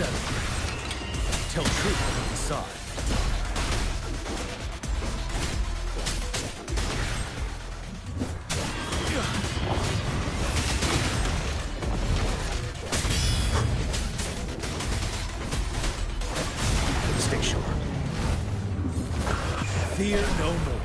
Settle. Tell truth on the side. Stay sharp. Fear no more.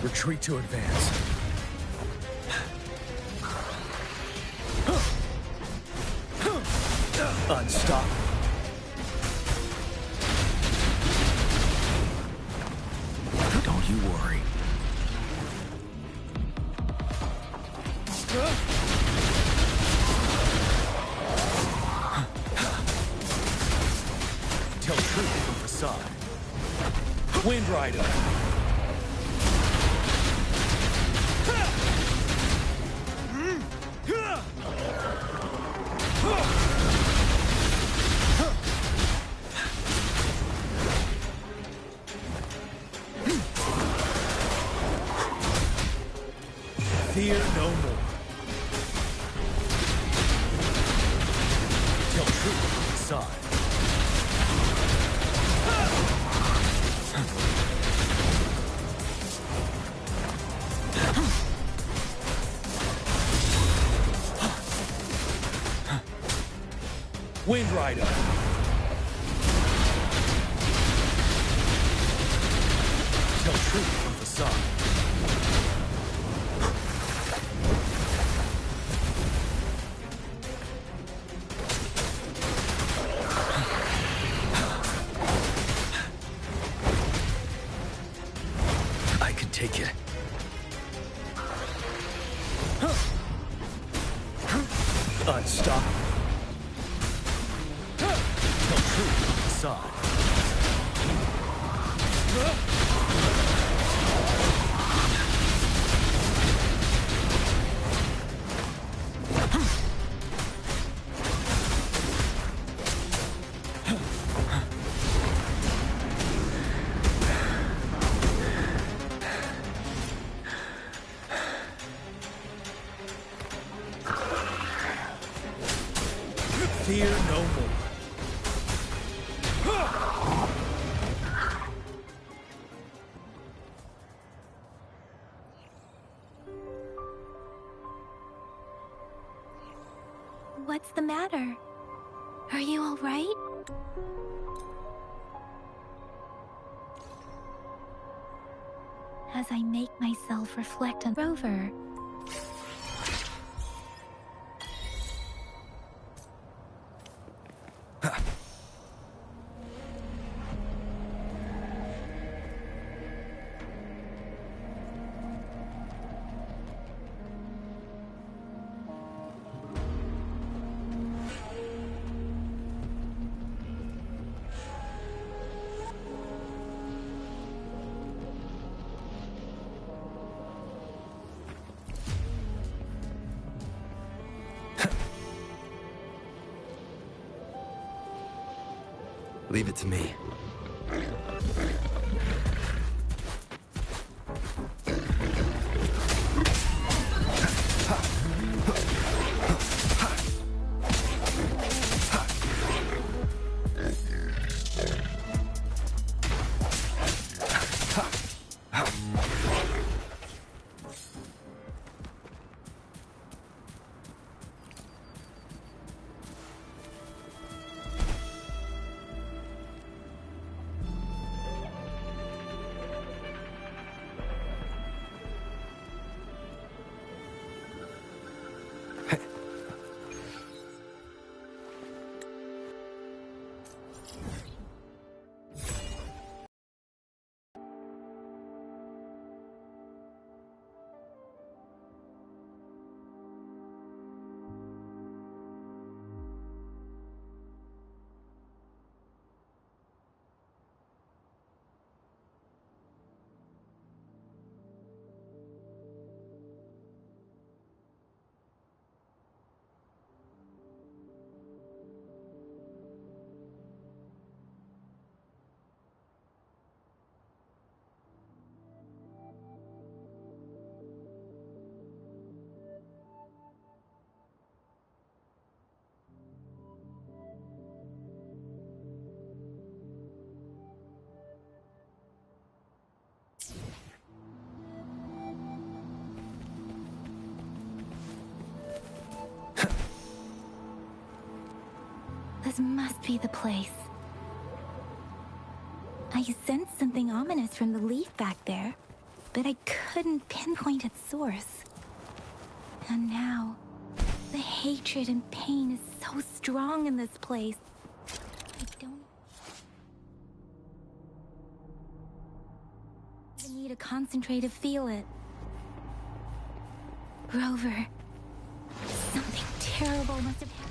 Retreat to advance. Unstoppable. Don't you worry. Tell truth from the side. Wind Rider. Fear no more. Tell truth from the side. Wind Rider. Tell truth from the side. Take it. Unstoppable. Tell truth on the side. Fear no more. What's the matter? Are you all right? As I make myself reflect on Rover, Leave it to me. This must be the place. I sensed something ominous from the leaf back there, but I couldn't pinpoint its source. And now, the hatred and pain is so strong in this place. I don't even need to concentrate to feel it. Rover, something terrible must have happened.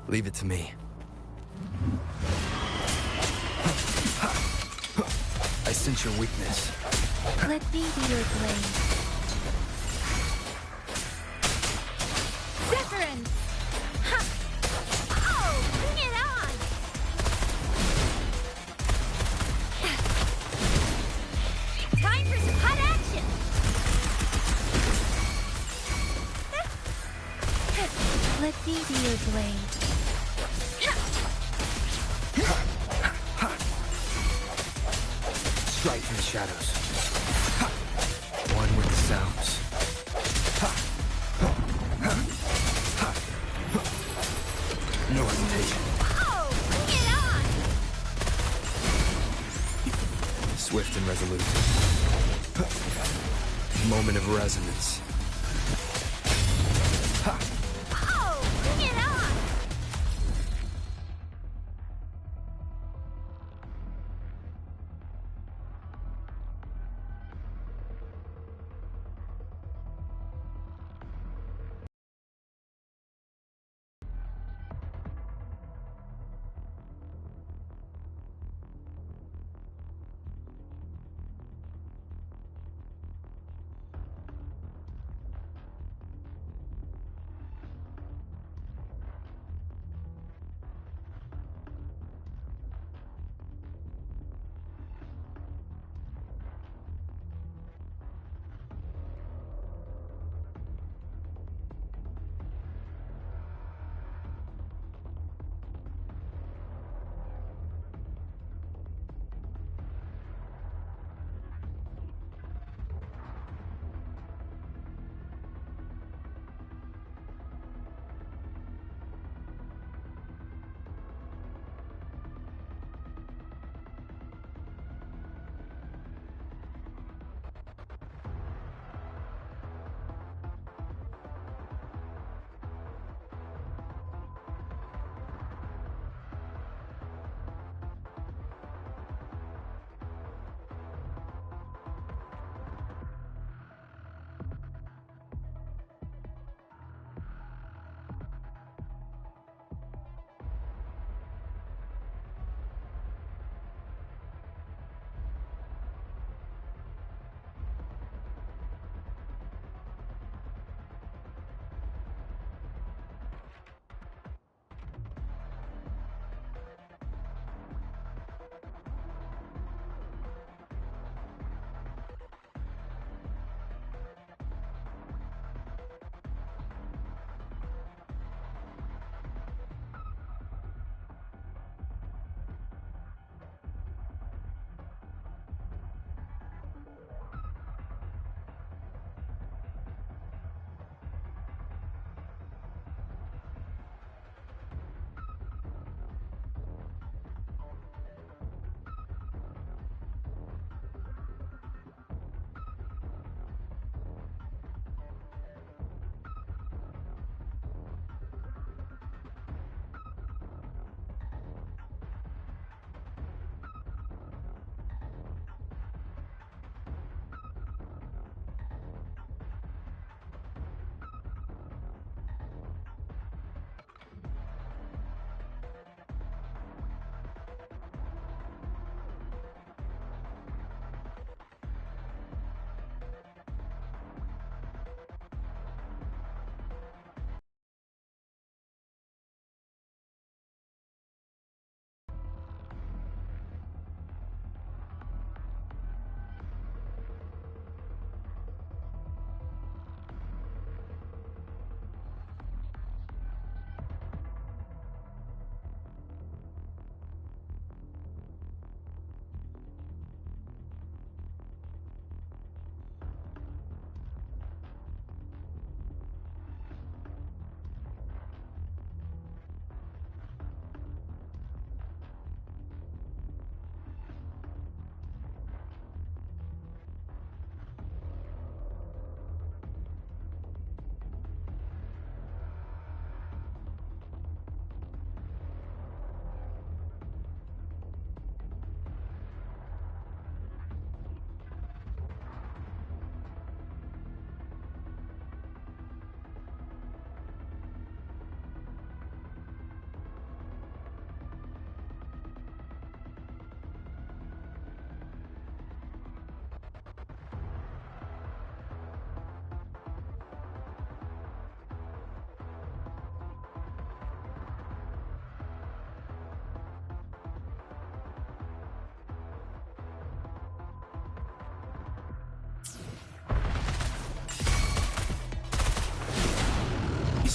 Leave it to me. I sense your weakness. Let me be your blade. Reverend! Ha! Oh, bring it on! Time for some hot action! Let me be your blade. Strike from the shadows. One with the sounds. No hesitation. Oh, bring it on! Swift and resolute. Moment of resonance. Oh, bring it on!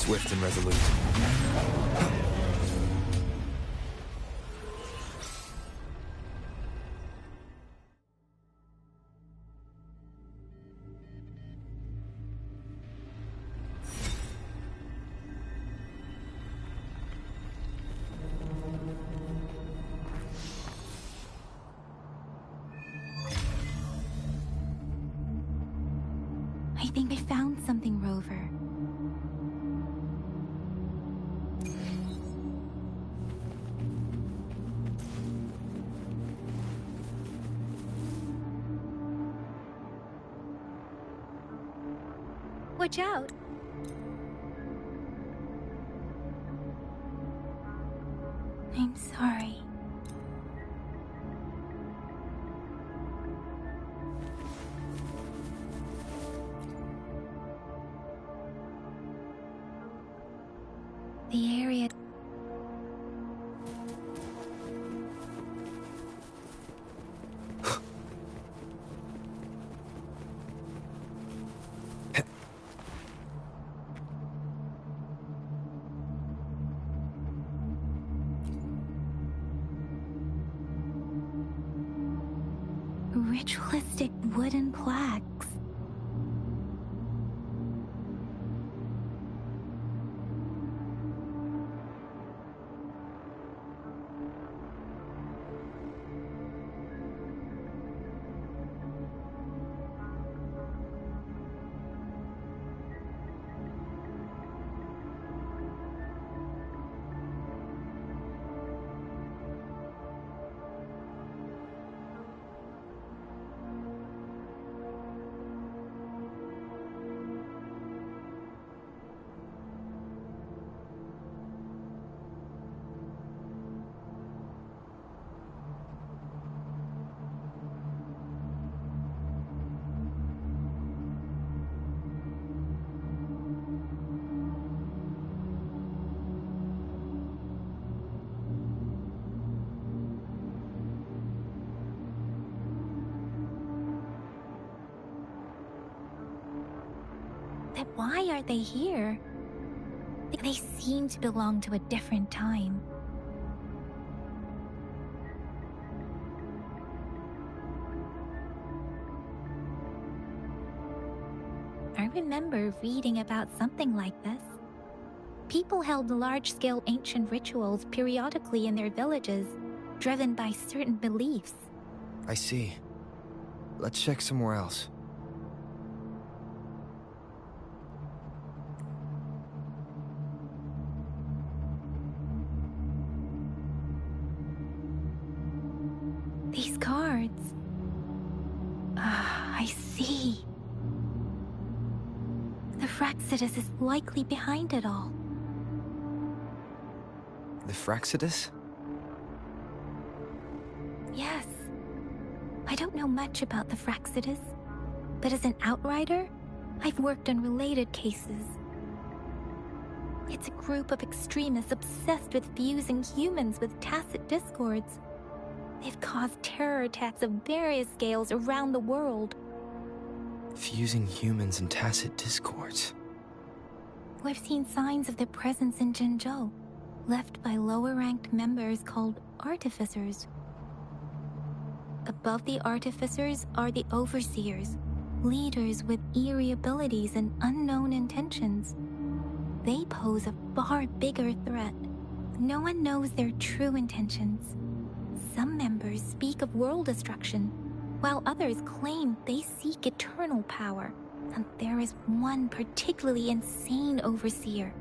Swift and resolute. I think I found something, Rover. Watch out! I'm sorry. The area... Ritualistic wooden plaques. Then why are they here? They seem to belong to a different time. I remember reading about something like this. People held large-scale ancient rituals periodically in their villages, driven by certain beliefs. I see. Let's check somewhere else. These cards. Ah, I see. The Fraxidus is likely behind it all. The Fraxidus? Yes. I don't know much about the Fraxidus, but as an outrider, I've worked on related cases. It's a group of extremists obsessed with fusing humans with tacit discords. They've caused terror attacks of various scales around the world. Fusing humans and tacit discords. We've seen signs of their presence in Jinzhou, left by lower-ranked members called artificers. Above the artificers are the overseers, leaders with eerie abilities and unknown intentions. They pose a far bigger threat. No one knows their true intentions. Some members speak of world destruction, while others claim they seek eternal power. And there is one particularly insane overseer.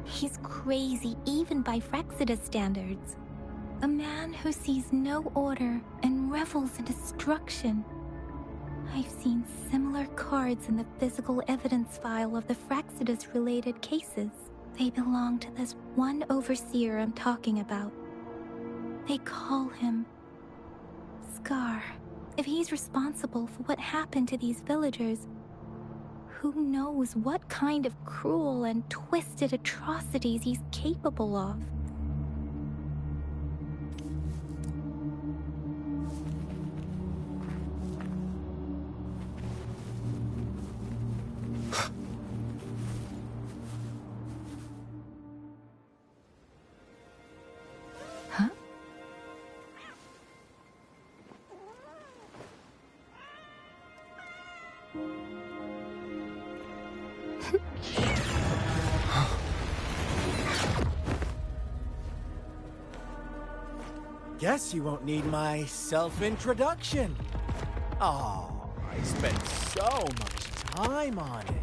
He's crazy even by Fraxidus standards. A man who sees no order and revels in destruction. I've seen similar cards in the physical evidence file of the Fraxidus-related cases. They belong to this one overseer I'm talking about. They call him Scar. If he's responsible for what happened to these villagers, who knows what kind of cruel and twisted atrocities he's capable of. Guess you won't need my self-introduction. Oh, I spent so much time on it.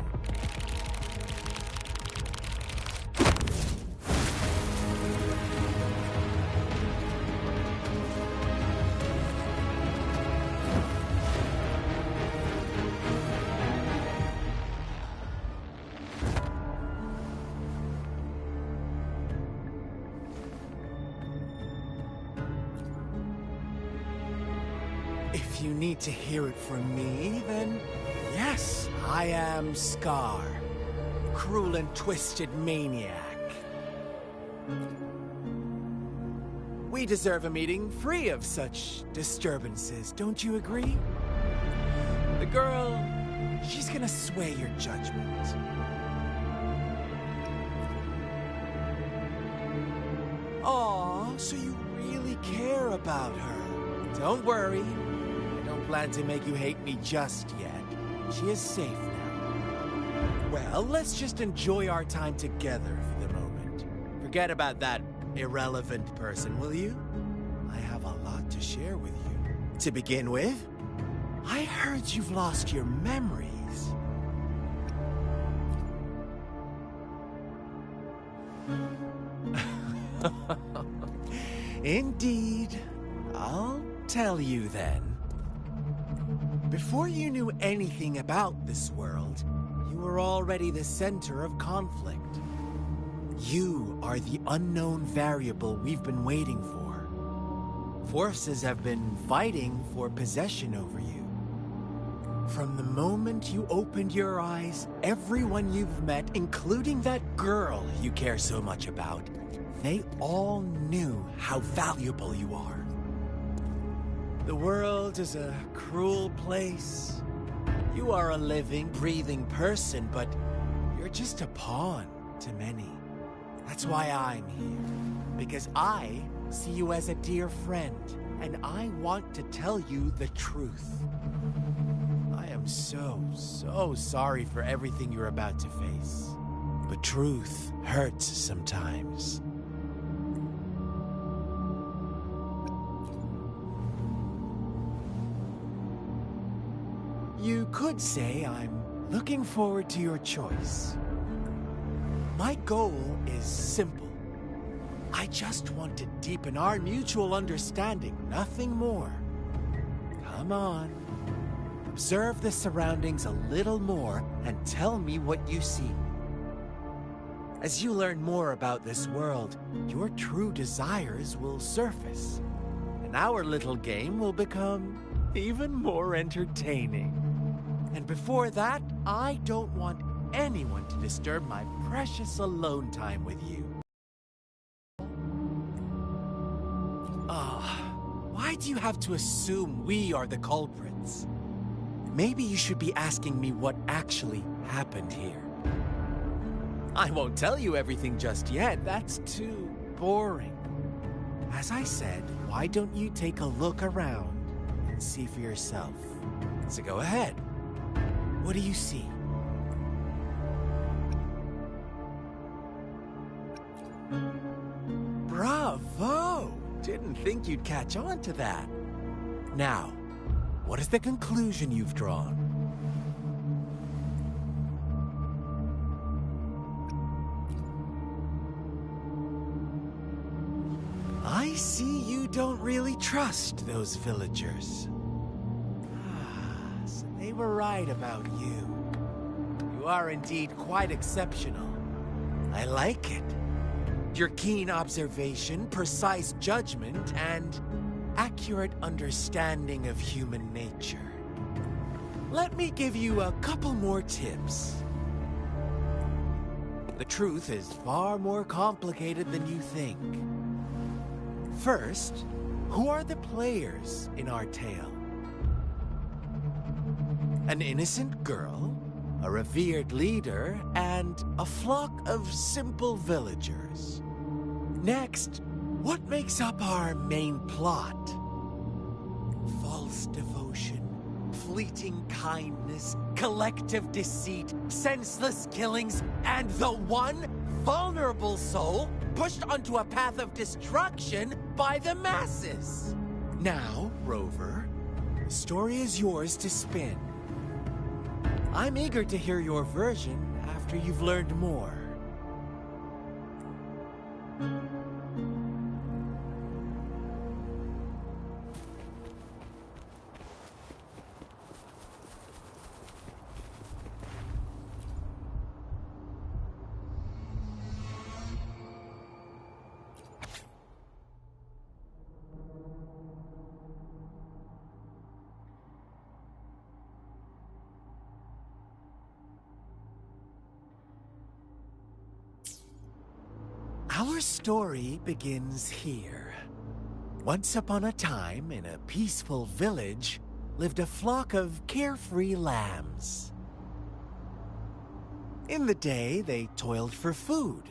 If you need to hear it from me, then yes, I am Scar, cruel and twisted maniac. We deserve a meeting free of such disturbances, don't you agree? The girl, she's gonna sway your judgment. Aw, so you really care about her. Don't worry, I don't plan to make you hate me just yet. She is safe now. Well, let's just enjoy our time together for the moment. Forget about that irrelevant person, will you? I have a lot to share with you. To begin with, I heard you've lost your memories. Indeed. I'll tell you then. Before you knew anything about this world, you were already the center of conflict. You are the unknown variable we've been waiting for. Forces have been fighting for possession over you. From the moment you opened your eyes, everyone you've met, including that girl you care so much about, they all knew how valuable you are. The world is a cruel place. You are a living, breathing person, but you're just a pawn to many. That's why I'm here. Because I see you as a dear friend, and I want to tell you the truth. I am so sorry for everything you're about to face. But truth hurts sometimes. You could say I'm looking forward to your choice. My goal is simple. I just want to deepen our mutual understanding, nothing more. Come on. Observe the surroundings a little more and tell me what you see. As you learn more about this world, your true desires will surface, and our little game will become even more entertaining. And before that, I don't want anyone to disturb my precious alone time with you. Why do you have to assume we are the culprits? Maybe you should be asking me what actually happened here. I won't tell you everything just yet, that's too boring. As I said, why don't you take a look around and see for yourself? So go ahead. What do you see? Bravo! Didn't think you'd catch on to that. Now, what is the conclusion you've drawn? I see you don't really trust those villagers. So they were right about you. You are indeed quite exceptional. I like it. Your keen observation, precise judgment, and accurate understanding of human nature. Let me give you a couple more tips. The truth is far more complicated than you think. First, who are the players in our tale? An innocent girl, a revered leader, and a flock of simple villagers. Next, what makes up our main plot? False devotion, fleeting kindness, collective deceit, senseless killings, and the one vulnerable soul pushed onto a path of destruction by the masses. Now, Rover, the story is yours to spin. I'm eager to hear your version after you've learned more. Our story begins here. Once upon a time, in a peaceful village, lived a flock of carefree lambs. In the day, they toiled for food,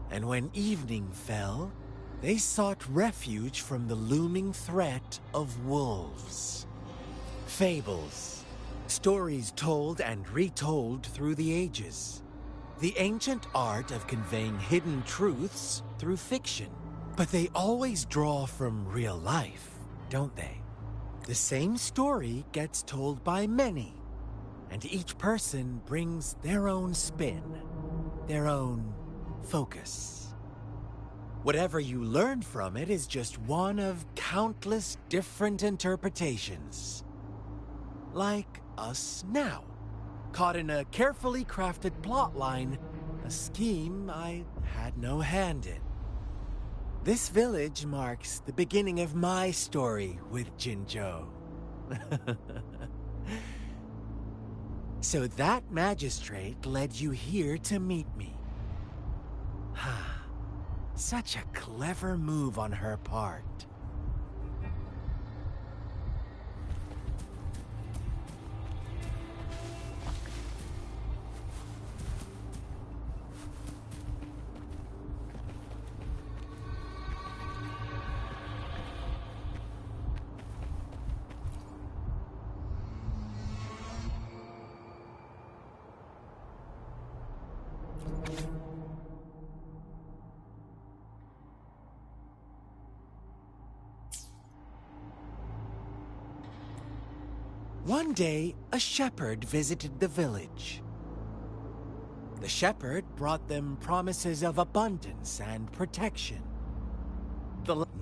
and when evening fell, they sought refuge from the looming threat of wolves. Fables, stories told and retold through the ages. The ancient art of conveying hidden truths through fiction. But they always draw from real life, don't they? The same story gets told by many, and each person brings their own spin, their own focus. Whatever you learn from it is just one of countless different interpretations. Like us now. Caught in a carefully crafted plotline, a scheme I had no hand in. This village marks the beginning of my story with Jinzhou. So that magistrate led you here to meet me. Such a clever move on her part. One day, a shepherd visited the village. The shepherd brought them promises of abundance and protection.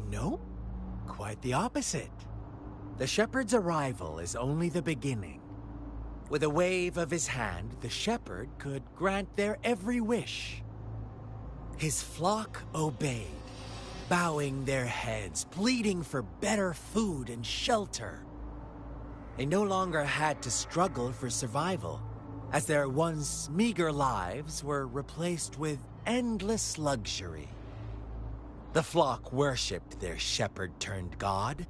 No, quite the opposite. The shepherd's arrival is only the beginning. With a wave of his hand, the shepherd could grant their every wish. His flock obeyed, bowing their heads, pleading for better food and shelter. They no longer had to struggle for survival, as their once meager lives were replaced with endless luxury. The flock worshipped their shepherd-turned-god,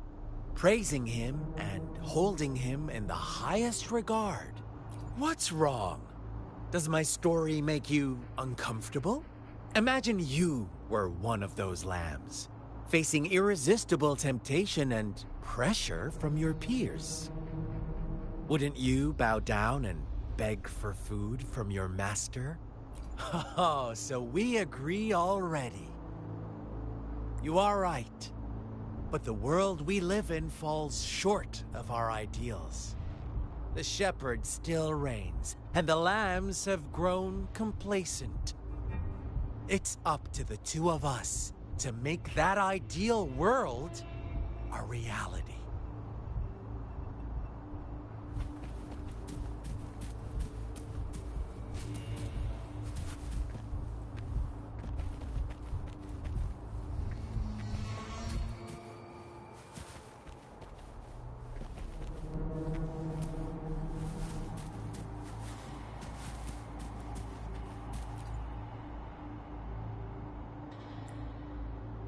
praising him and holding him in the highest regard. What's wrong? Does my story make you uncomfortable? Imagine you were one of those lambs, facing irresistible temptation and pressure from your peers. Wouldn't you bow down and beg for food from your master? Oh, so we agree already. You are right. But the world we live in falls short of our ideals. The shepherd still reigns, and the lambs have grown complacent. It's up to the two of us to make that ideal world a reality.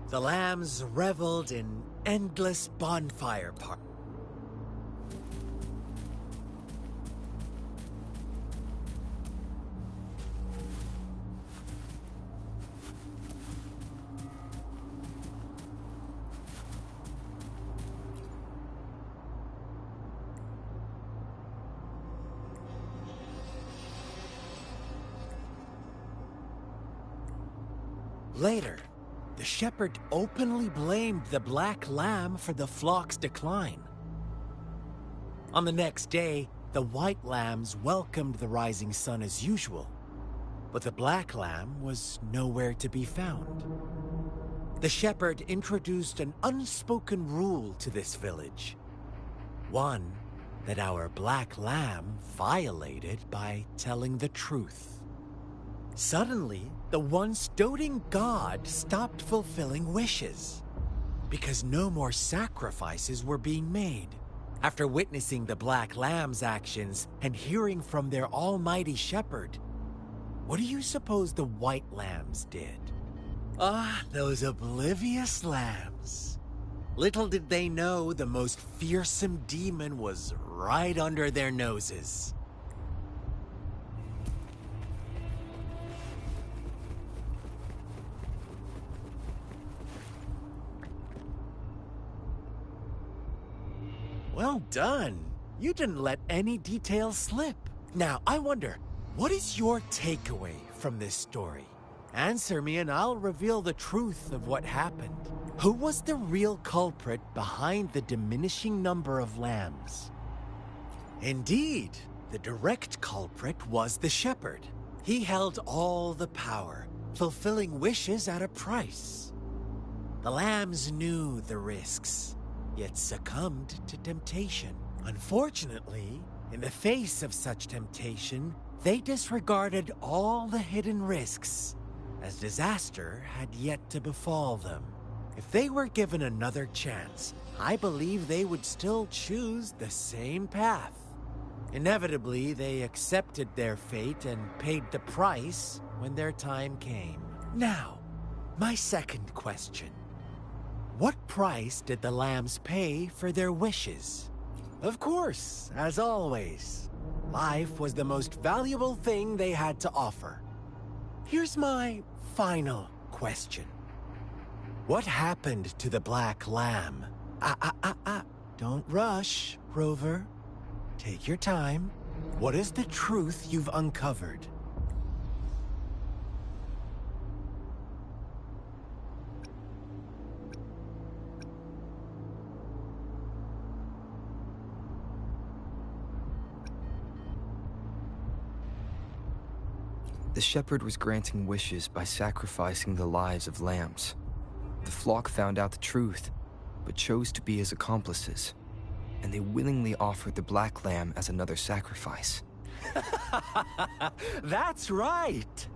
The lambs reveled in endless bonfire parties. Later, the shepherd openly blamed the black lamb for the flock's decline. On the next day, the white lambs welcomed the rising sun as usual, but the black lamb was nowhere to be found. The shepherd introduced an unspoken rule to this village. One that our black lamb violated by telling the truth. Suddenly, the once doting god stopped fulfilling wishes, because no more sacrifices were being made. After witnessing the black lamb's actions and hearing from their almighty shepherd, what do you suppose the white lambs did? Ah, those oblivious lambs. Little did they know the most fearsome demon was right under their noses. Well done. You didn't let any details slip. Now, I wonder, what is your takeaway from this story? Answer me and I'll reveal the truth of what happened. Who was the real culprit behind the diminishing number of lambs? Indeed, the direct culprit was the shepherd. He held all the power, fulfilling wishes at a price. The lambs knew the risks, yet succumbed to temptation. Unfortunately, in the face of such temptation, they disregarded all the hidden risks, as disaster had yet to befall them. If they were given another chance, I believe they would still choose the same path. Inevitably, they accepted their fate and paid the price when their time came. Now, my second question. What price did the lambs pay for their wishes? Of course, as always, life was the most valuable thing they had to offer. Here's my final question. What happened to the black lamb? Don't rush, Rover. Take your time. What is the truth you've uncovered? The shepherd was granting wishes by sacrificing the lives of lambs. The flock found out the truth, but chose to be his accomplices, and they willingly offered the black lamb as another sacrifice. That's right!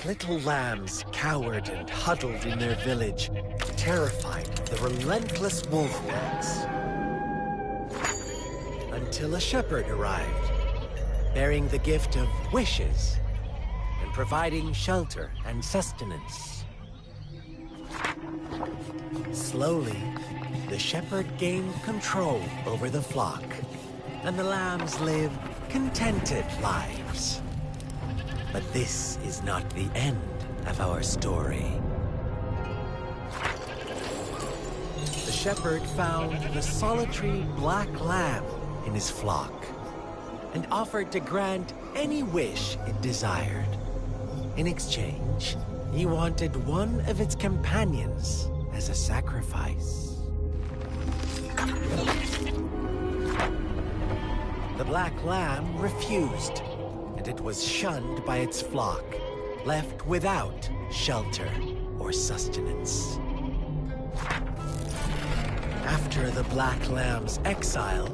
Little lambs cowered and huddled in their village, terrified of the relentless wolf packs. Until a shepherd arrived, bearing the gift of wishes and providing shelter and sustenance. Slowly, the shepherd gained control over the flock, and the lambs lived contented lives. But this is not the end of our story. The shepherd found the solitary black lamb in his flock and offered to grant any wish it desired. In exchange, he wanted one of its companions as a sacrifice. The black lamb refused, and it was shunned by its flock, left without shelter or sustenance. After the black lamb's exile,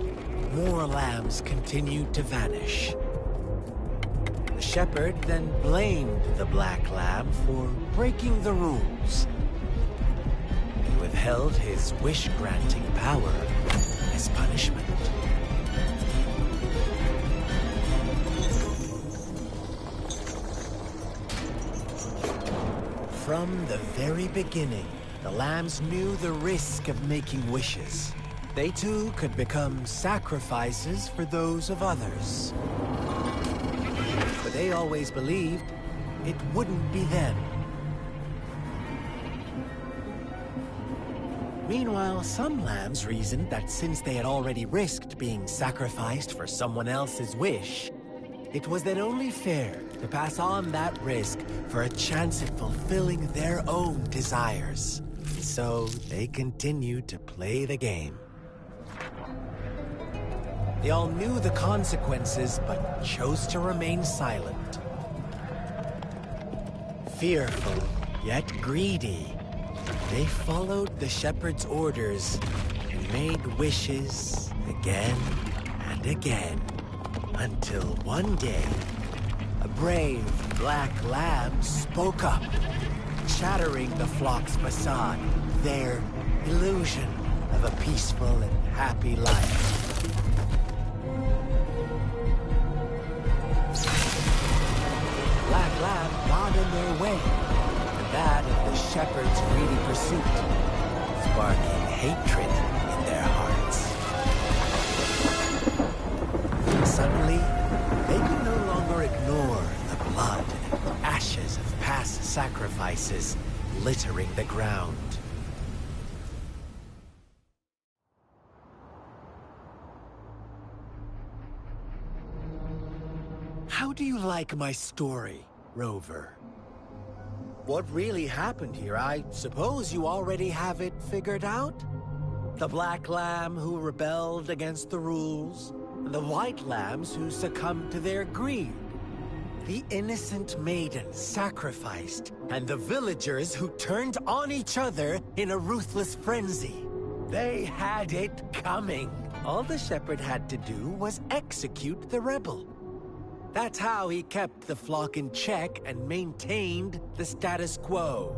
more lambs continued to vanish. The shepherd then blamed the black lamb for breaking the rules and withheld his wish-granting power as punishment. From the very beginning, the lambs knew the risk of making wishes. They too could become sacrifices for those of others. But they always believed it wouldn't be them. Meanwhile, some lambs reasoned that since they had already risked being sacrificed for someone else's wish, it was then only fair to pass on that risk for a chance at fulfilling their own desires. So they continued to play the game. They all knew the consequences, but chose to remain silent. Fearful, yet greedy, they followed the shepherd's orders and made wishes again and again, until one day, a brave black lamb spoke up, shattering the flock's facade, their illusion of a peaceful and happy life. Black lamb got in their way, and that of the shepherd's greedy pursuit, sparking hatred in their hearts. Suddenly, they could no longer ignore the blood and ashes of past sacrifices littering the ground. How do you like my story, Rover? What really happened here? I suppose you already have it figured out? The black lamb who rebelled against the rules, and the white lambs who succumbed to their greed. The innocent maiden sacrificed, and the villagers who turned on each other in a ruthless frenzy. They had it coming. All the shepherd had to do was execute the rebel. That's how he kept the flock in check and maintained the status quo.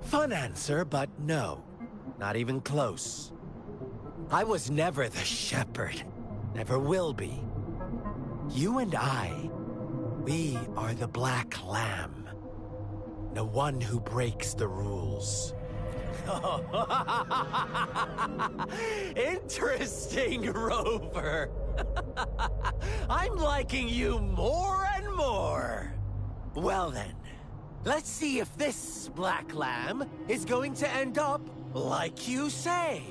Fun answer, but no. Not even close. I was never the shepherd. Never will be. You and I, we are the black lamb. The one who breaks the rules. Interesting, Rover. I'm liking you more and more. Well then, let's see if this black lamb is going to end up like you say.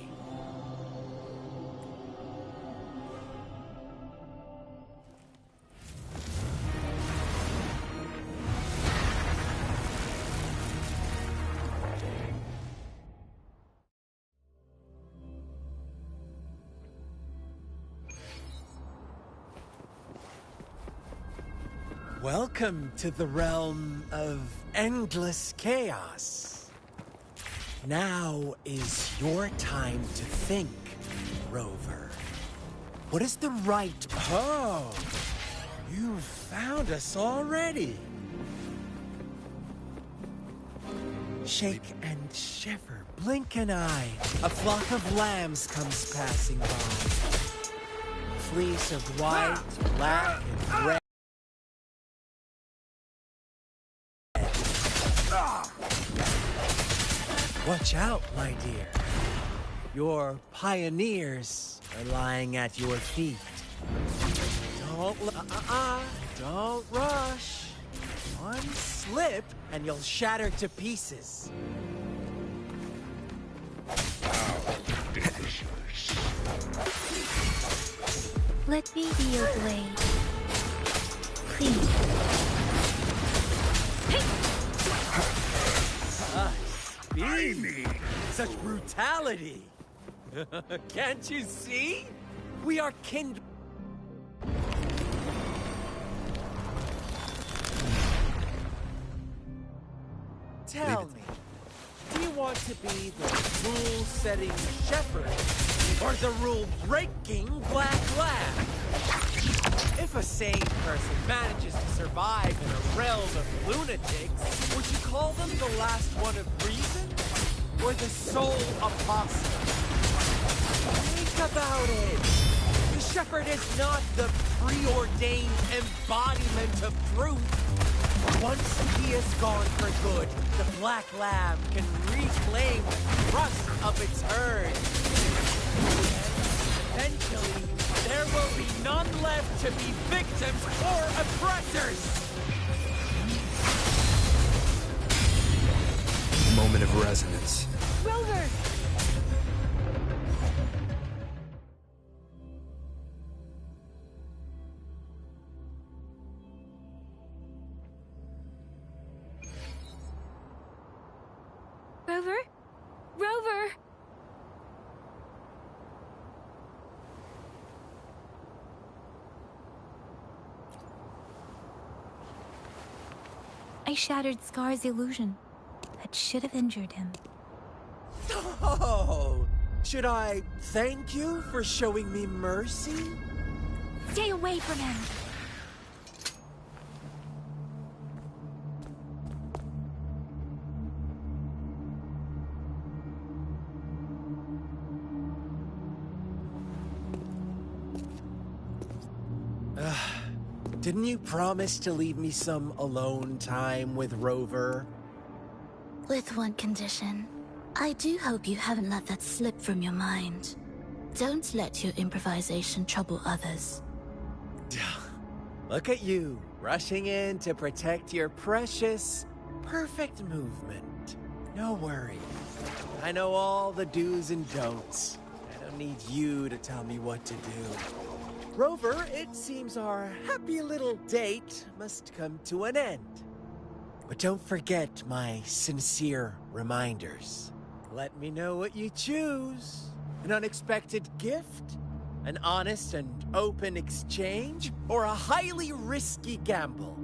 Welcome to the realm of endless chaos. Now is your time to think, Rover. What is the right... Oh, you found us already. Shake and shiver, blink an eye. A flock of lambs comes passing by. Fleece of white, black, and red. Watch out, my dear. Your pioneers are lying at your feet. Don't rush. One slip and you'll shatter to pieces. Let me be your blade. Please. Speed! Such brutality! Can't you see? We are kindred. Tell me, do you want to be the rule-setting shepherd or the rule-breaking black lamb? If a sane person manages to survive in a realm of lunatics, would you call them the last one of reason? Or the sole apostle? Think about it! The shepherd is not the preordained embodiment of truth. Once he is gone for good, the black lamb can reclaim the trust of its herd. Eventually, there will be none left to be victims or oppressors! Moment of resonance. Rover! I shattered Scar's illusion. That should have injured him. Oh! Should I thank you for showing me mercy? Stay away from him! Didn't you promise to leave me some alone time with Rover? With one condition. I do hope you haven't let that slip from your mind. Don't let your improvisation trouble others. Look at you, rushing in to protect your precious, perfect movement. No worries. I know all the do's and don'ts. I don't need you to tell me what to do. Rover, it seems our happy little date must come to an end. But don't forget my sincere reminders. Let me know what you choose. An unexpected gift? An honest and open exchange? Or a highly risky gamble?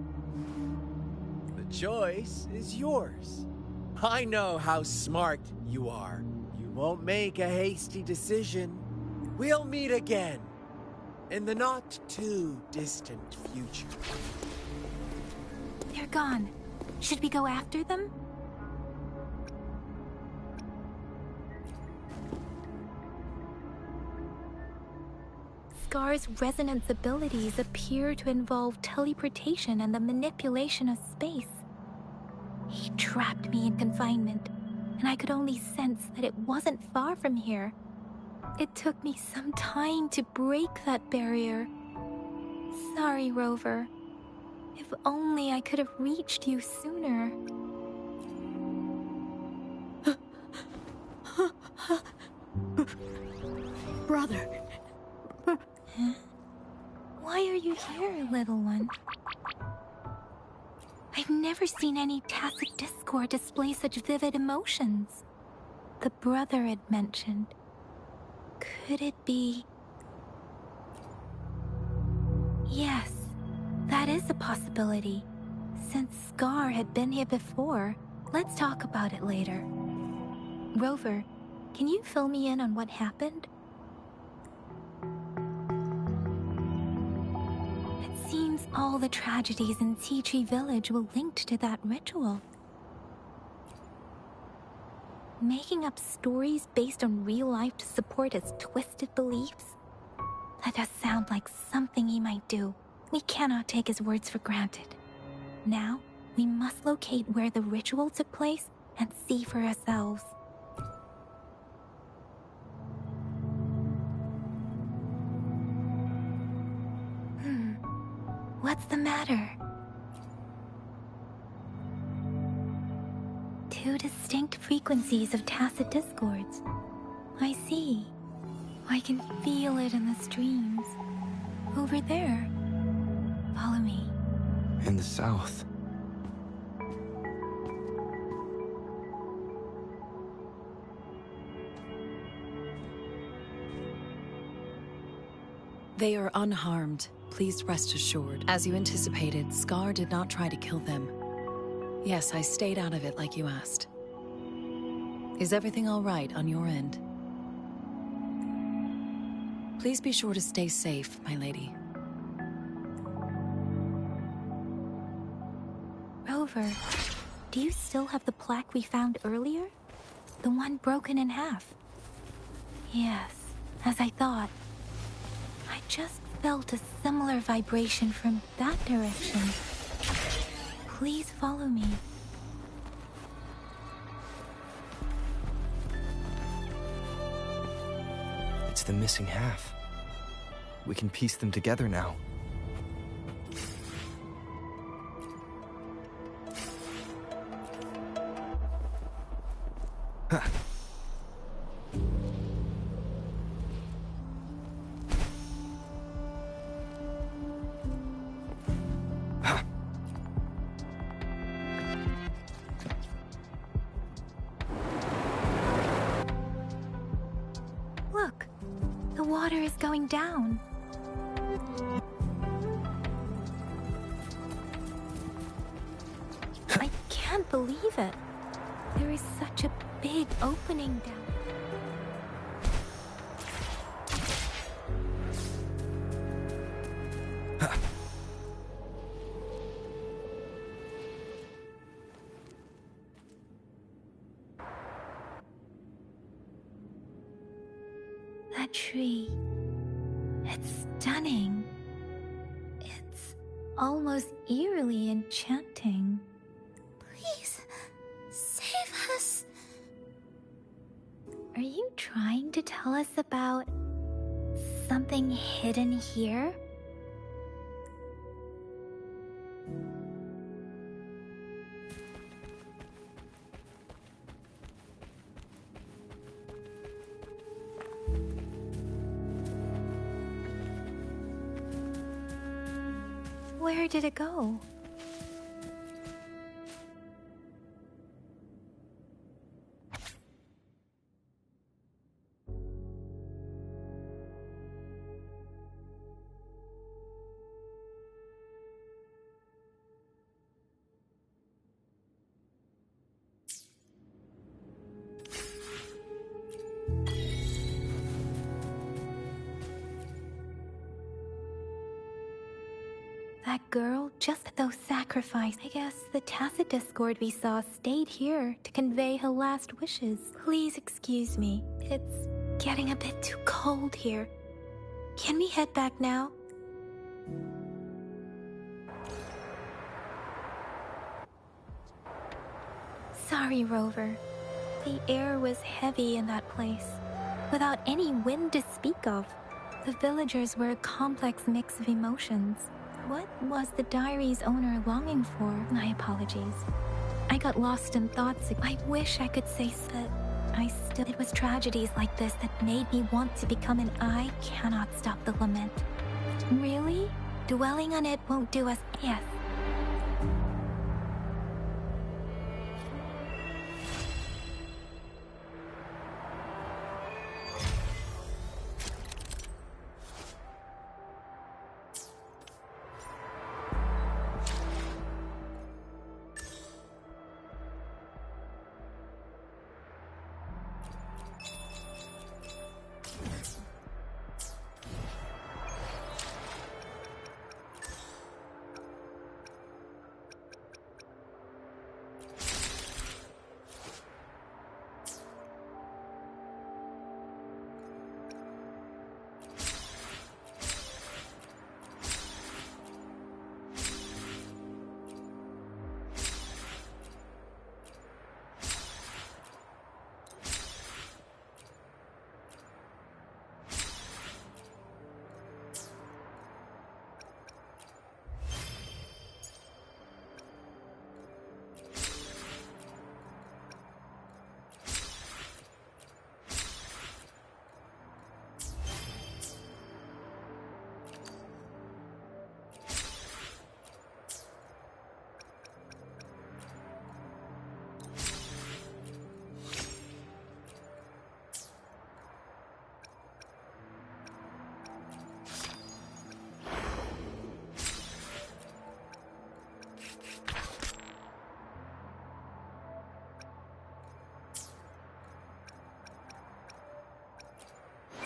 The choice is yours. I know how smart you are. You won't make a hasty decision. We'll meet again. In the not-too-distant future. They're gone. Should we go after them? Scar's resonance abilities appear to involve teleportation and the manipulation of space. He trapped me in confinement, and I could only sense that it wasn't far from here. It took me some time to break that barrier. Sorry, Rover. If only I could have reached you sooner. Brother. Huh? Why are you here, little one? I've never seen any tacit discord display such vivid emotions. The brother had mentioned. Could it be... Yes, that is a possibility. Since Scar had been here before, let's talk about it later. Rover, can you fill me in on what happened? It seems all the tragedies in Tea Tree Village were linked to that ritual. Making up stories based on real life to support his twisted beliefs? That does sound like something he might do. We cannot take his words for granted. Now, we must locate where the ritual took place and see for ourselves. What's the matter? Two distinct frequencies of tacit discords. I see. I can feel it in the streams. Over there. Follow me. In the south. They are unharmed. Please rest assured. As you anticipated, Scar did not try to kill them. Yes, I stayed out of it like you asked. Is everything all right on your end? Please be sure to stay safe, my lady. Rover, do you still have the plaque we found earlier? The one broken in half? Yes, as I thought. I just felt a similar vibration from that direction. Please follow me. It's the missing half. We can piece them together now. Huh. Look, the water is going down. I can't believe it. There is such a big opening down. That tree. It's stunning. It's almost eerily enchanting. Please, save us. Are you trying to tell us about something hidden here? Where did it go? That girl, just those sacrificed. I guess the tacit discord we saw stayed here to convey her last wishes. Please excuse me. It's getting a bit too cold here. Can we head back now? Sorry, Rover. The air was heavy in that place, without any wind to speak of. The villagers were a complex mix of emotions. What was the diary's owner longing for? My apologies. I got lost in thoughts. I wish I could say that it was tragedies like this that made me want to become an I cannot stop the lament. Really? Dwelling on it won't do us. Yes.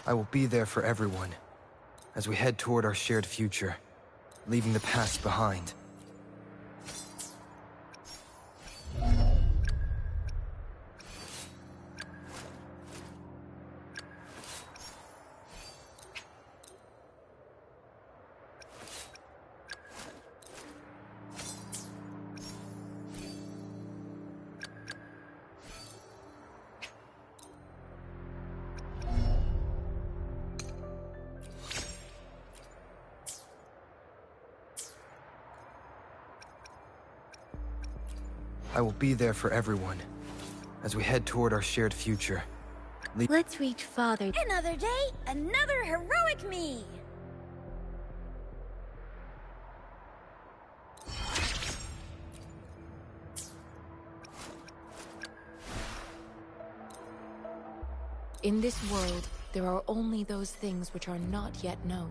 I will be there for everyone, as we head toward our shared future, leaving the past behind. I will be there for everyone, as we head toward our shared future. Let's reach Father. Another day, another heroic me! In this world, there are only those things which are not yet known.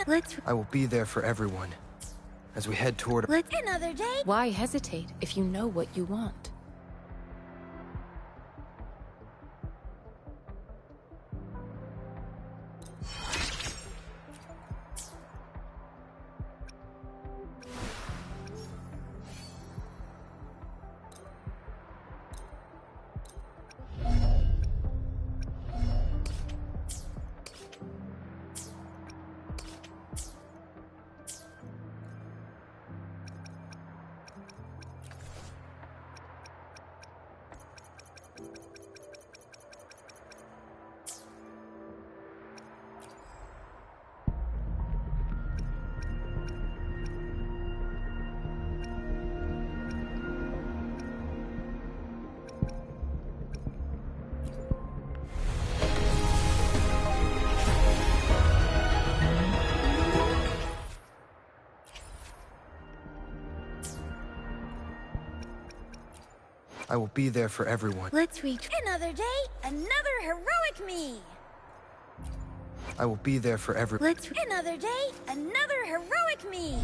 Let's. I will be there for everyone, As we head toward... Another day? Why hesitate if you know what you want? I will be there for everyone. Let's reach another day, another heroic me. I will be there for everyone. Another day, another heroic me.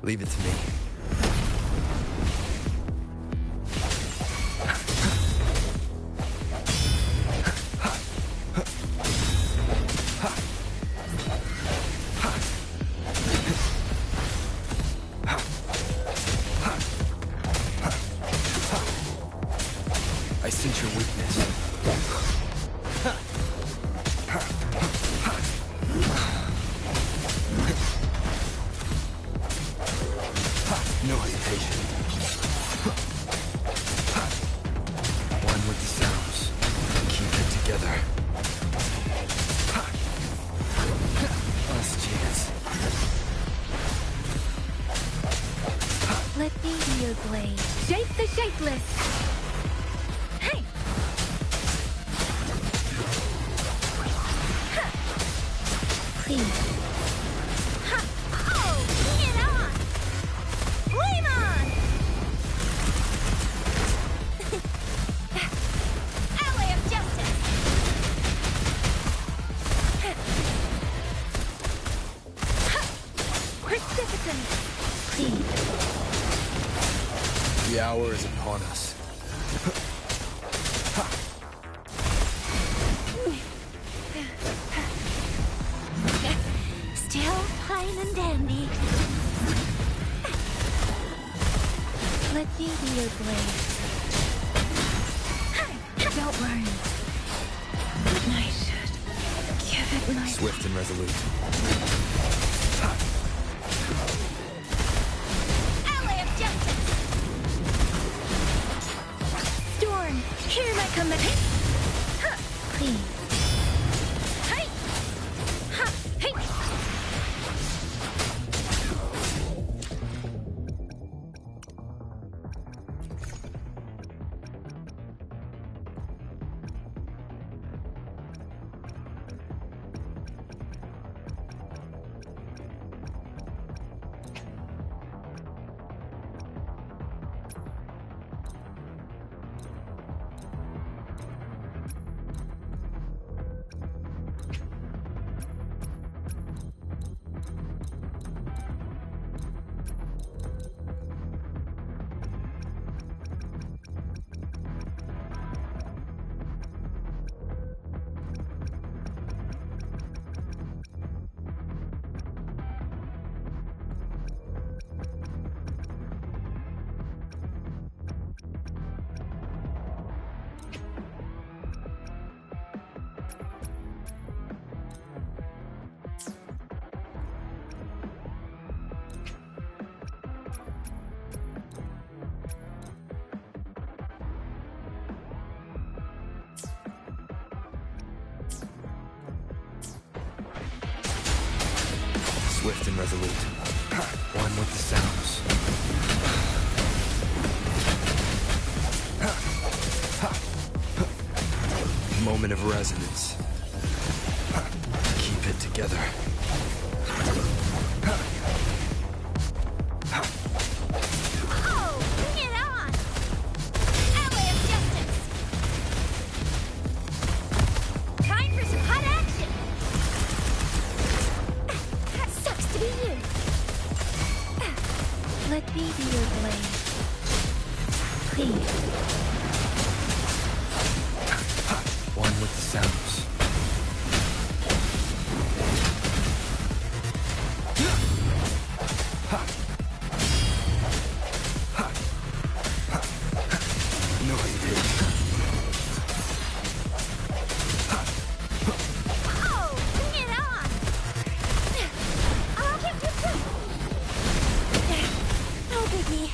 Leave it to me. I sense your weakness. No hesitation. One with the sounds. Keep it together. Last chance. Let me be your blade. Shape the shapeless. Hey! Please. Ha! Oh! Get on! Flame on! Ally of justice! Precipitant! Please. The hour is upon us. Still fine and dandy. Let me be your blade. Don't worry. I should give it my... Swift and resolute. Come in. Please. Hey! Ha! Hey! Swift and resolute. One with the sounds. Moment of resonance. Keep it together. Oh, bring it on! Ally of justice! Time for some hot action! Sucks to be you. Let me be your blade. Please. One with the sounds. No, you didn't. Oh, bring it on! I'll give you two. No biggie.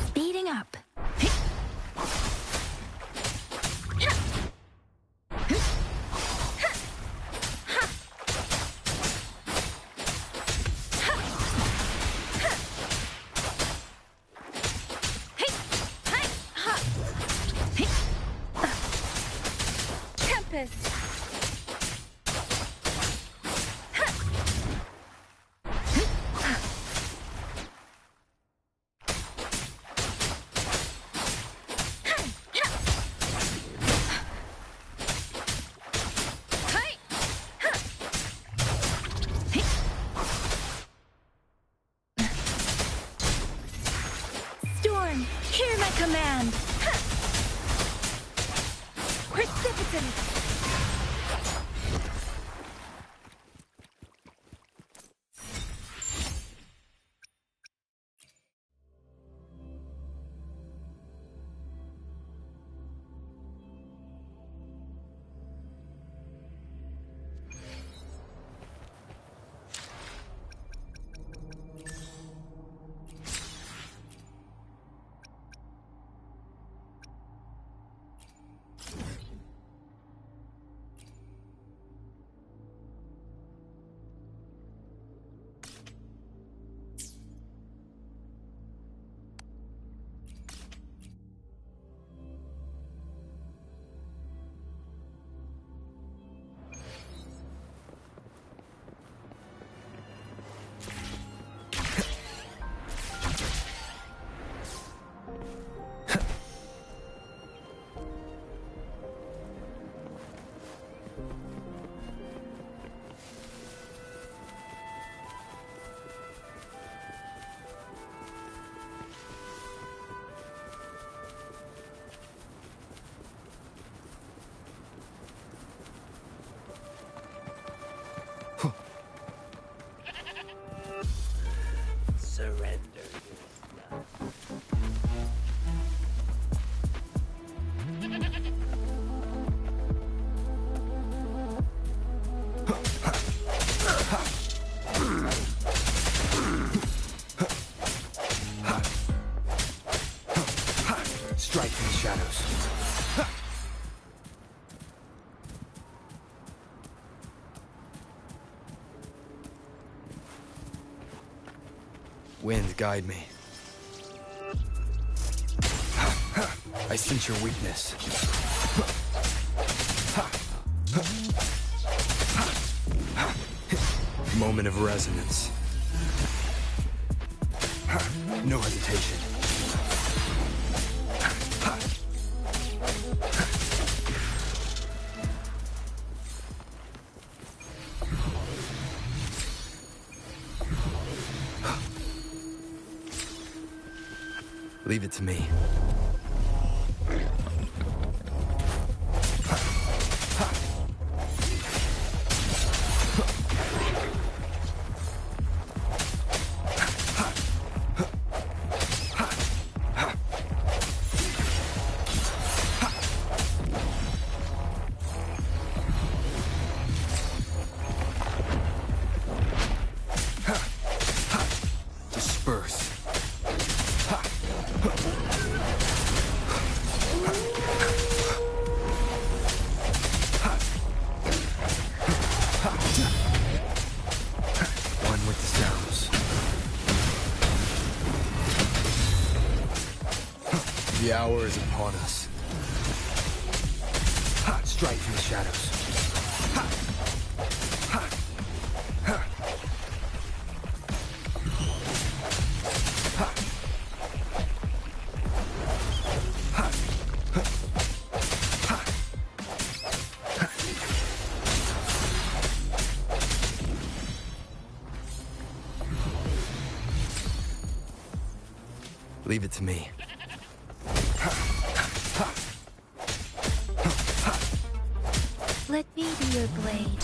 Speeding up. Tempest. command. Ha! Precipitant! Surrender. Strike in the shadows. Wind, guide me. I sense your weakness. Moment of resonance. No hesitation. Leave it to me. Disperse. One with the sounds. The hour is upon us. Strike from the shadows. Leave it to me. Let me be your blade.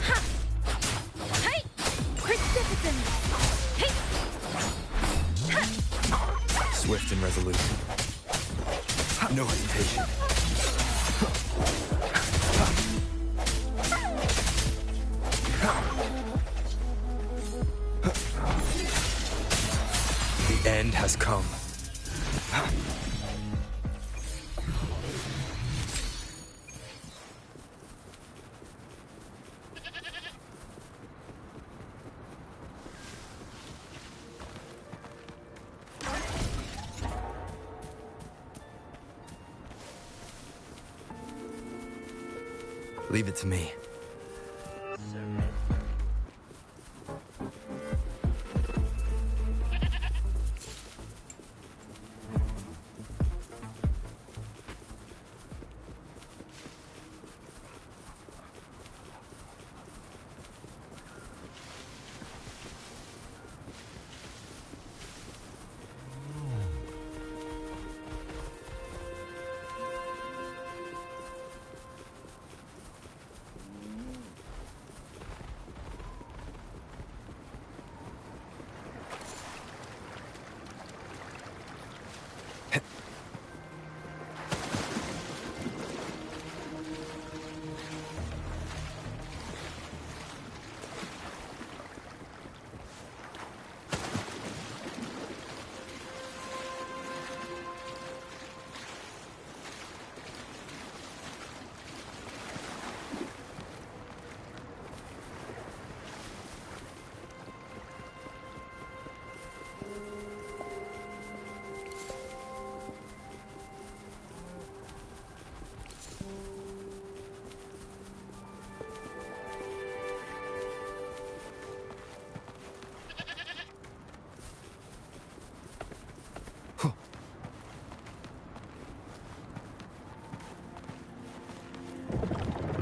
Ha! Hey! Precipitant! Hey! Ha! Swift and resolute. No hesitation. The end has come. Leave it to me.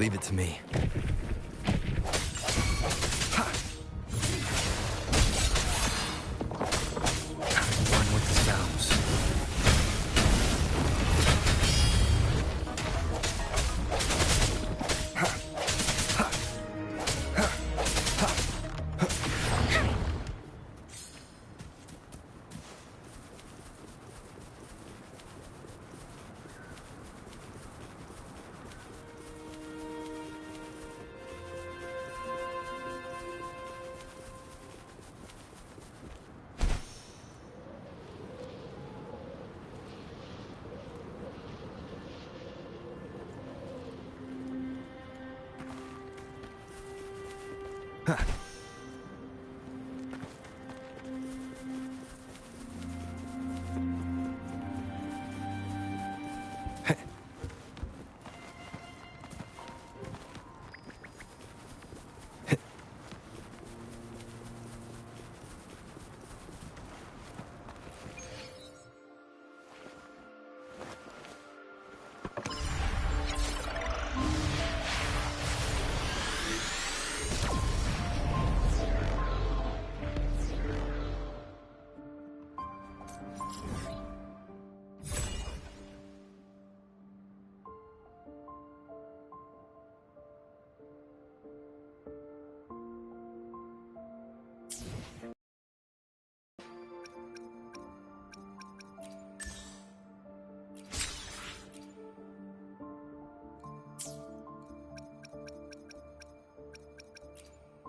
Leave it to me. Run with the sounds.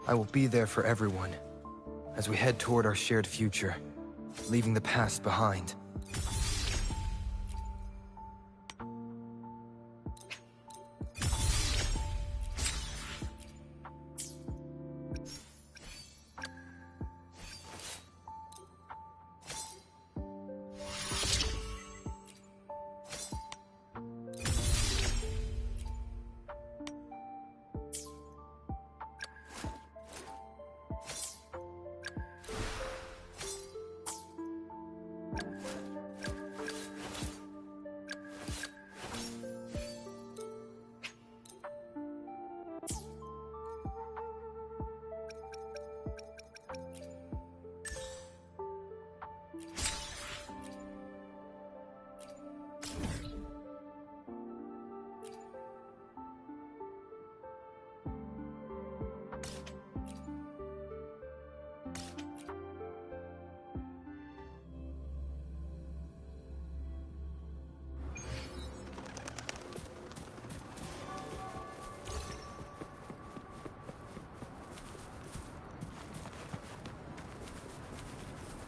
I will be there for everyone as we head toward our shared future, leaving the past behind.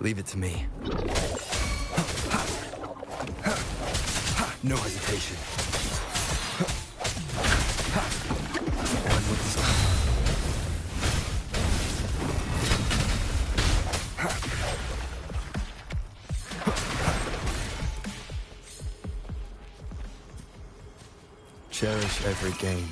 Leave it to me. No hesitation. One with the sound. Cherish every gain.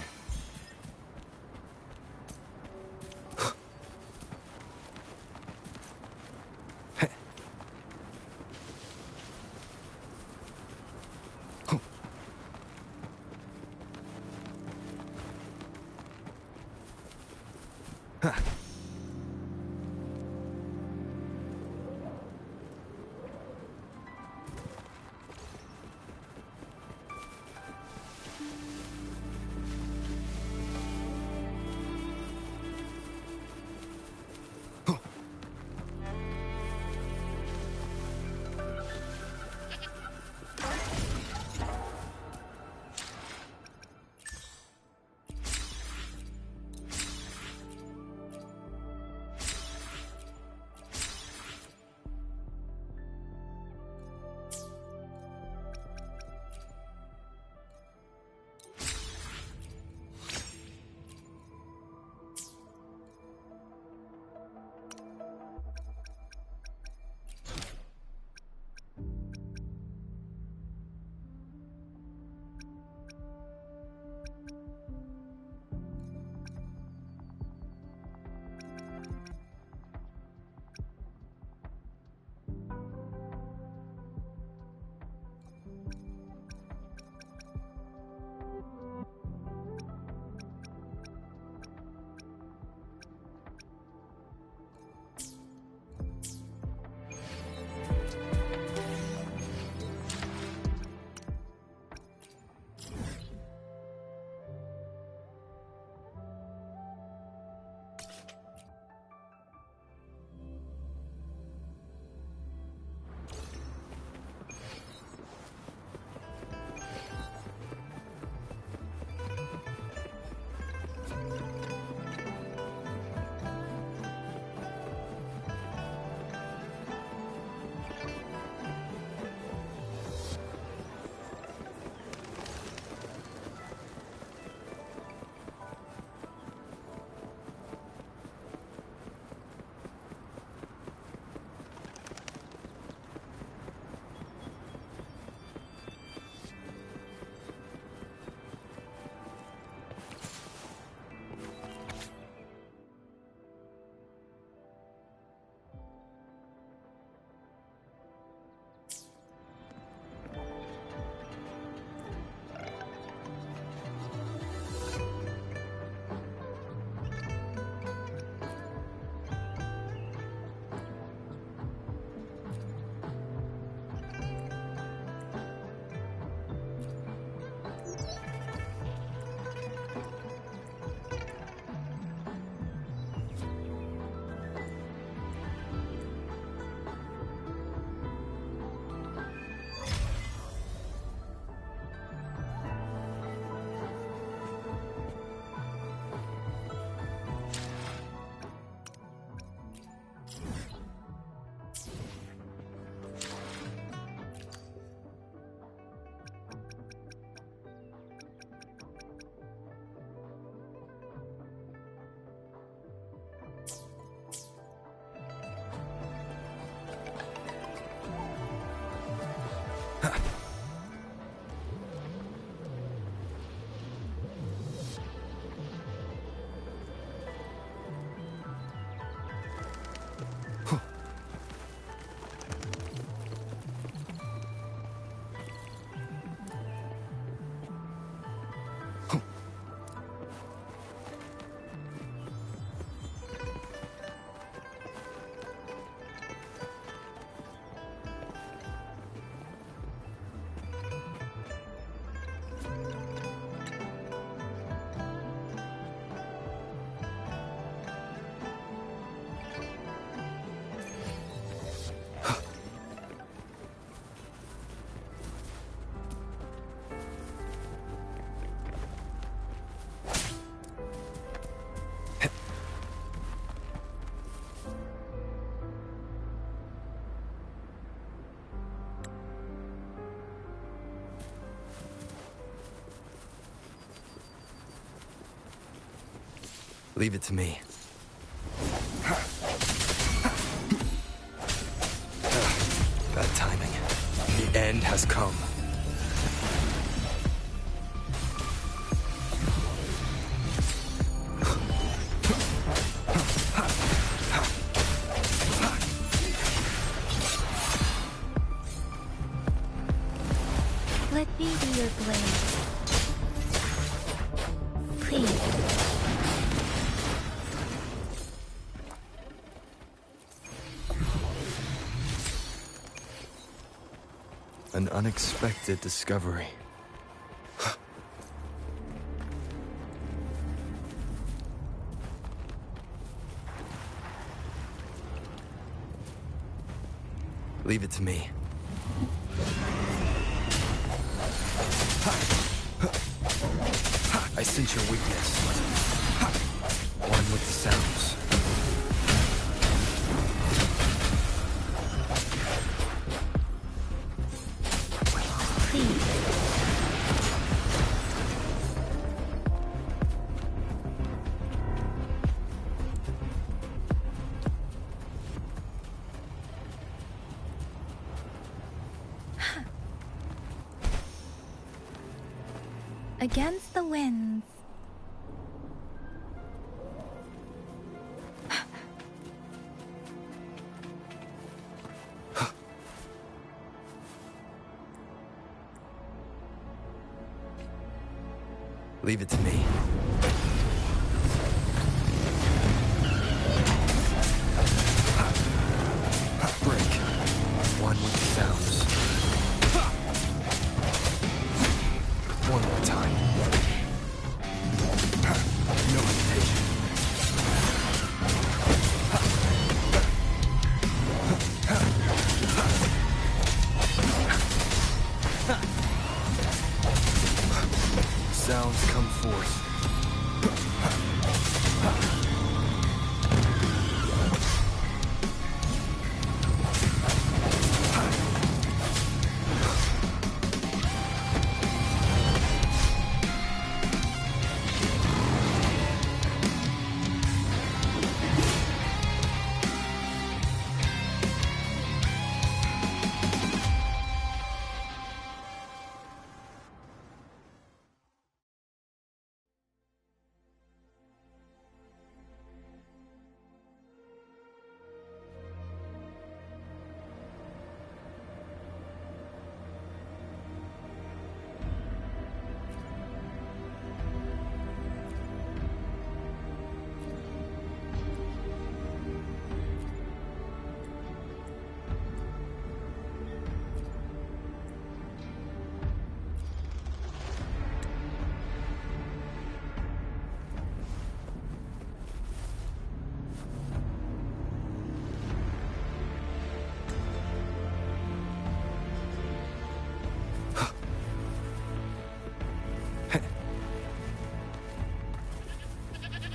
Leave it to me. Bad timing. The end has come. Let me be your blade. Please. An unexpected discovery. Leave it to me. I sense your weakness. One with the sounds. Please. Against the winds. Leave it to me. Break. One with the sounds. One more time. No hesitation. Sounds come forth.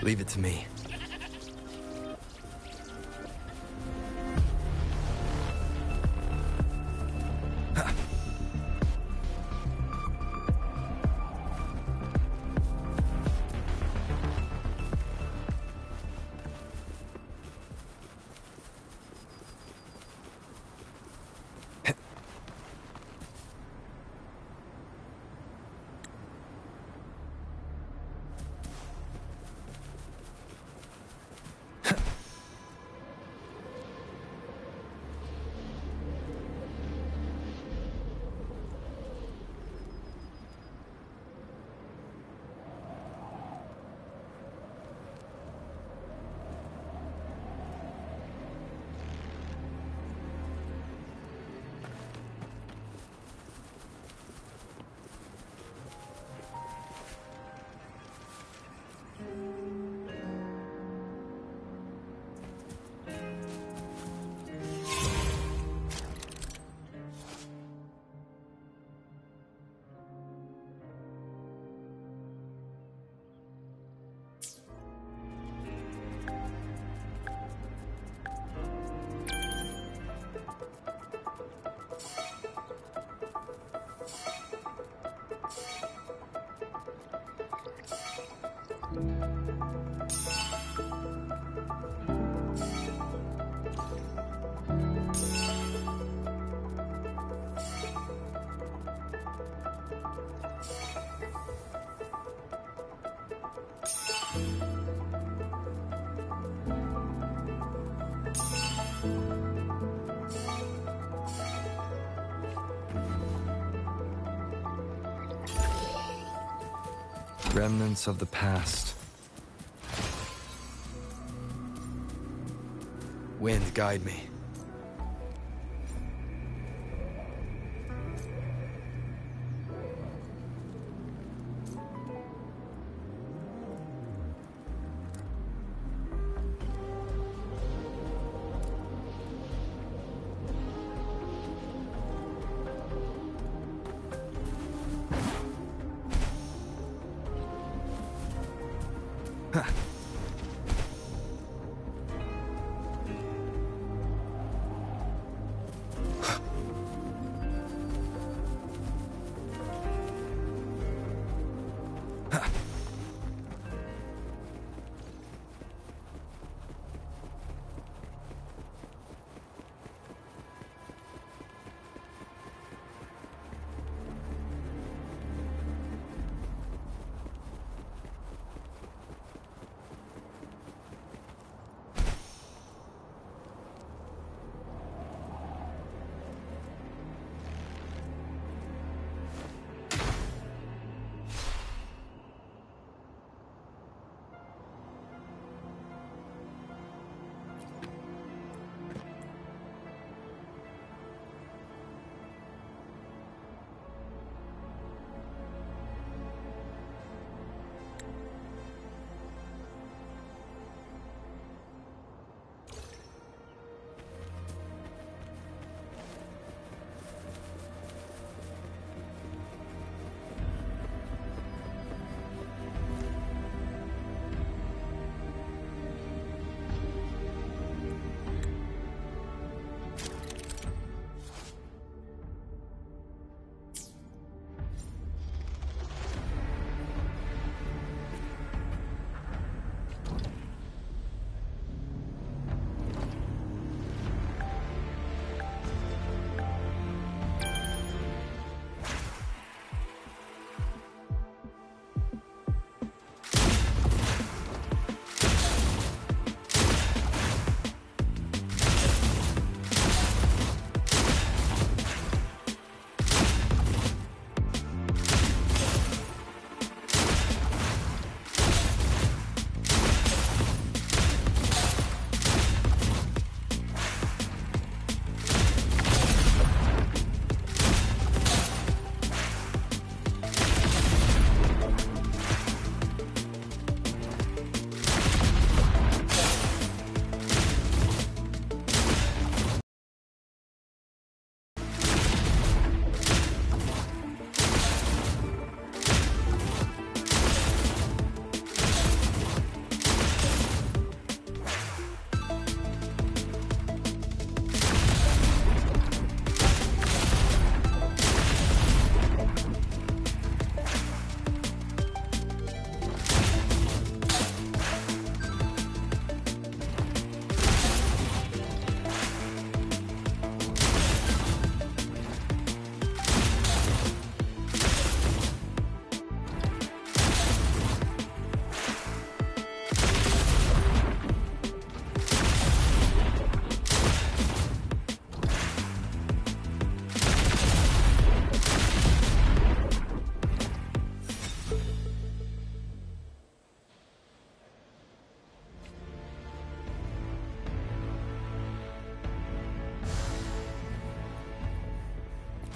Leave it to me. Remnants of the past. Wind, guide me.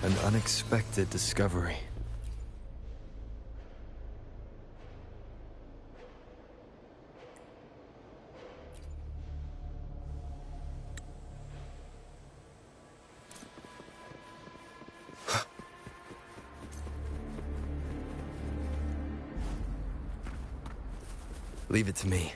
An unexpected discovery. Leave it to me.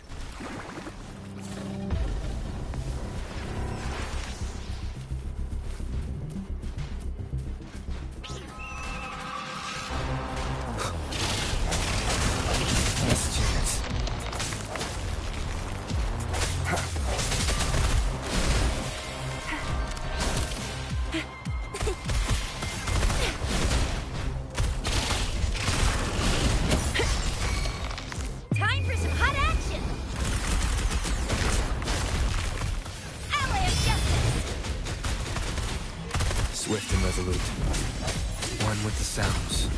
Swift and resolute. One with the sounds.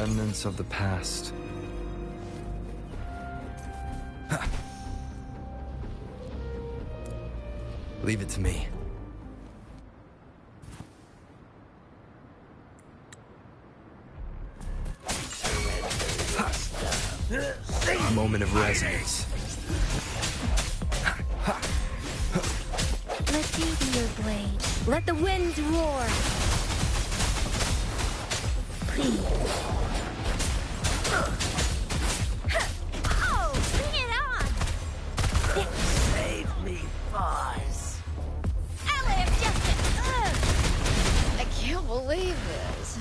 remnants of the past. Leave it to me. A moment of resonance. Let me be your blade. Let the winds roar. Please. Oh, bring it on! Save me, boss. Ally of justice! I can't believe this.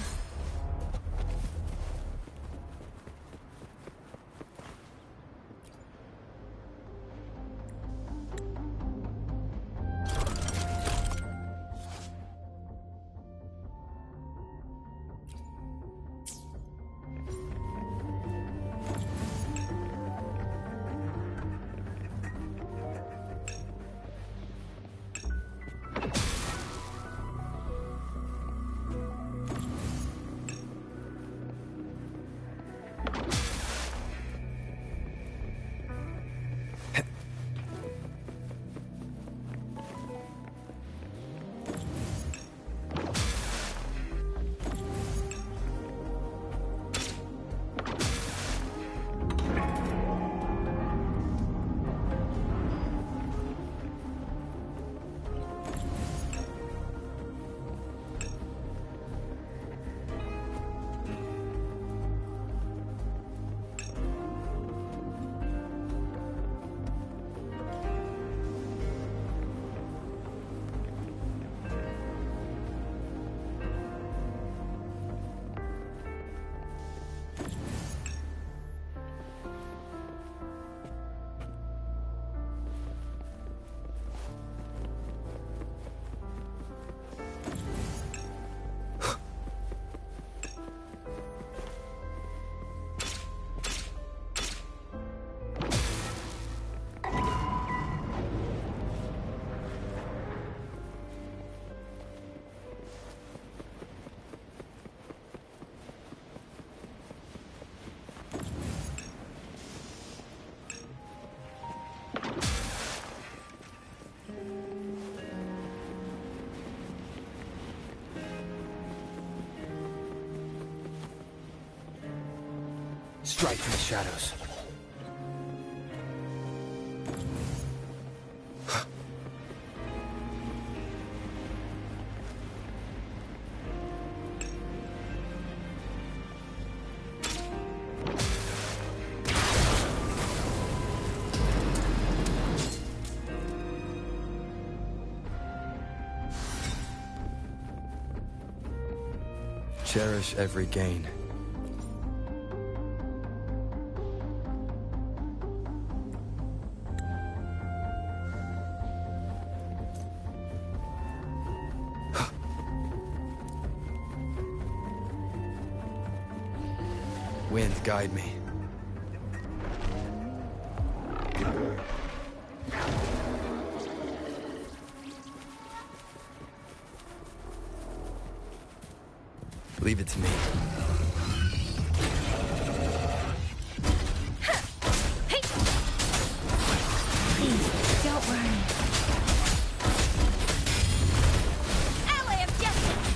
Strike from the shadows. Cherish every gain. Wind, guide me. Leave it to me. Please, don't worry. Ally of justice!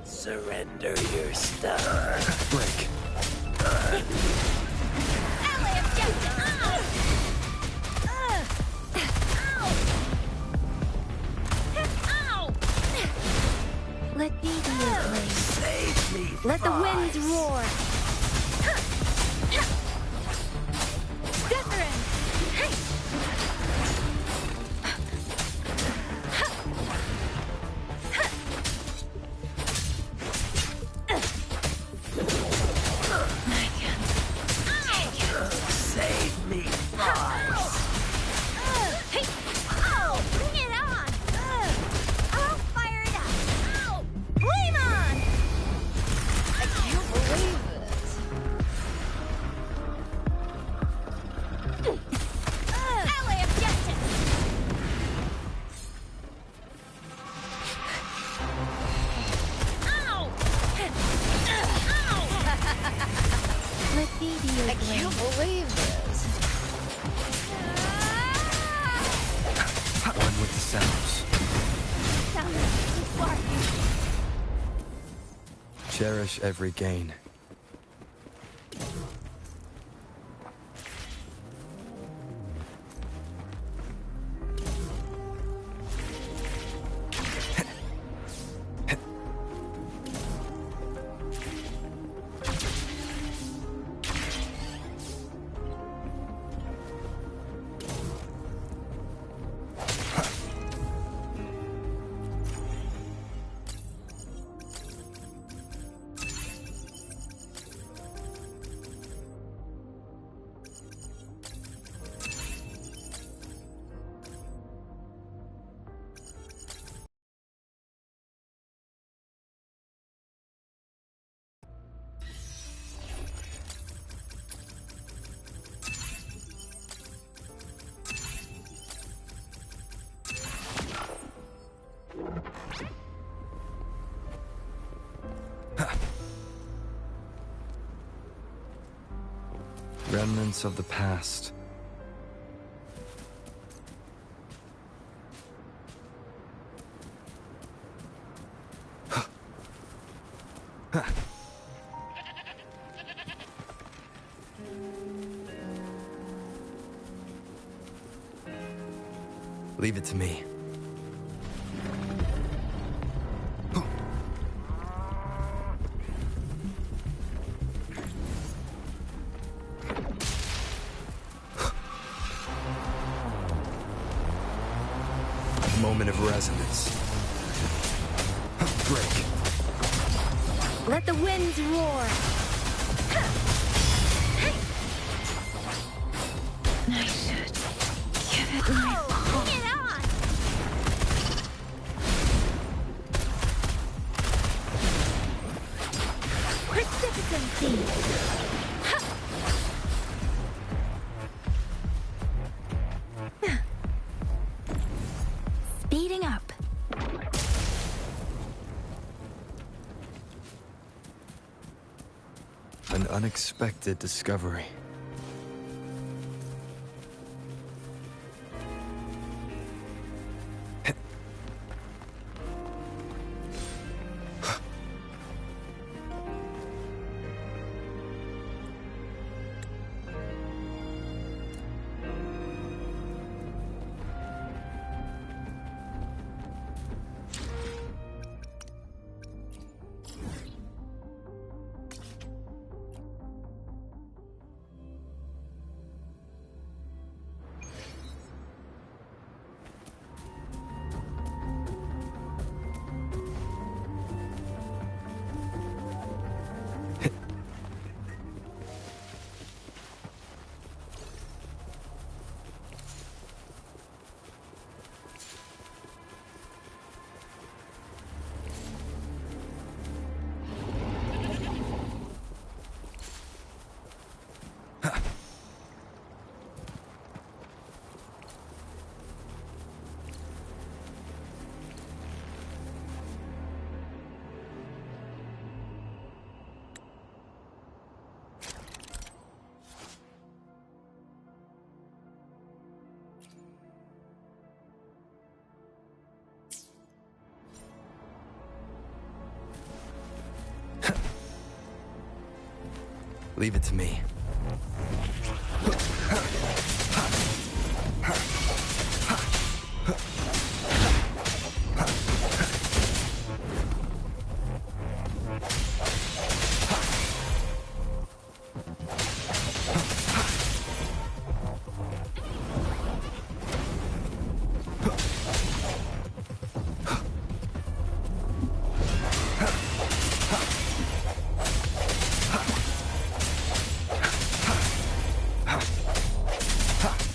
Surrender your stuff. Break. Ally of justice! Ow! Let me be your blade. Save me, Let the winds boss. roar. Deathrin! Save me, boss. Hey! Ow! Bring it on! I can't believe this. One with the sounds. Cherish every gain. Remnants of the past. Leave it to me. Moment of resonance. Break. Let the winds roar. I should give it my all. Bring it on! Precipitancy. Speeding up. An unexpected discovery. Leave it to me.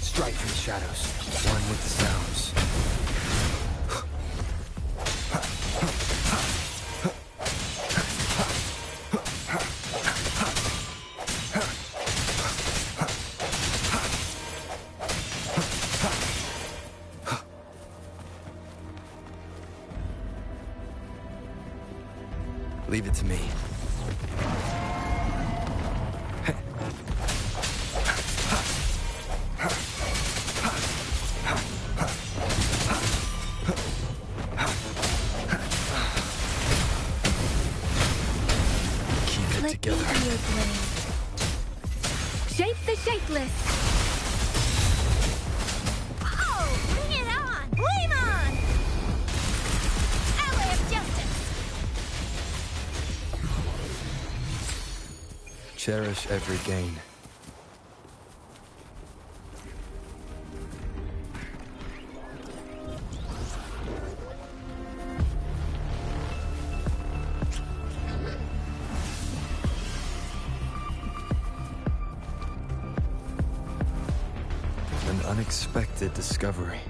Strike from the shadows. One with the sounds. Leave it to me. your blade. Shape the shapeless! Oh, bring it on! Flame on! Ally of justice! Cherish every gain. An unexpected discovery.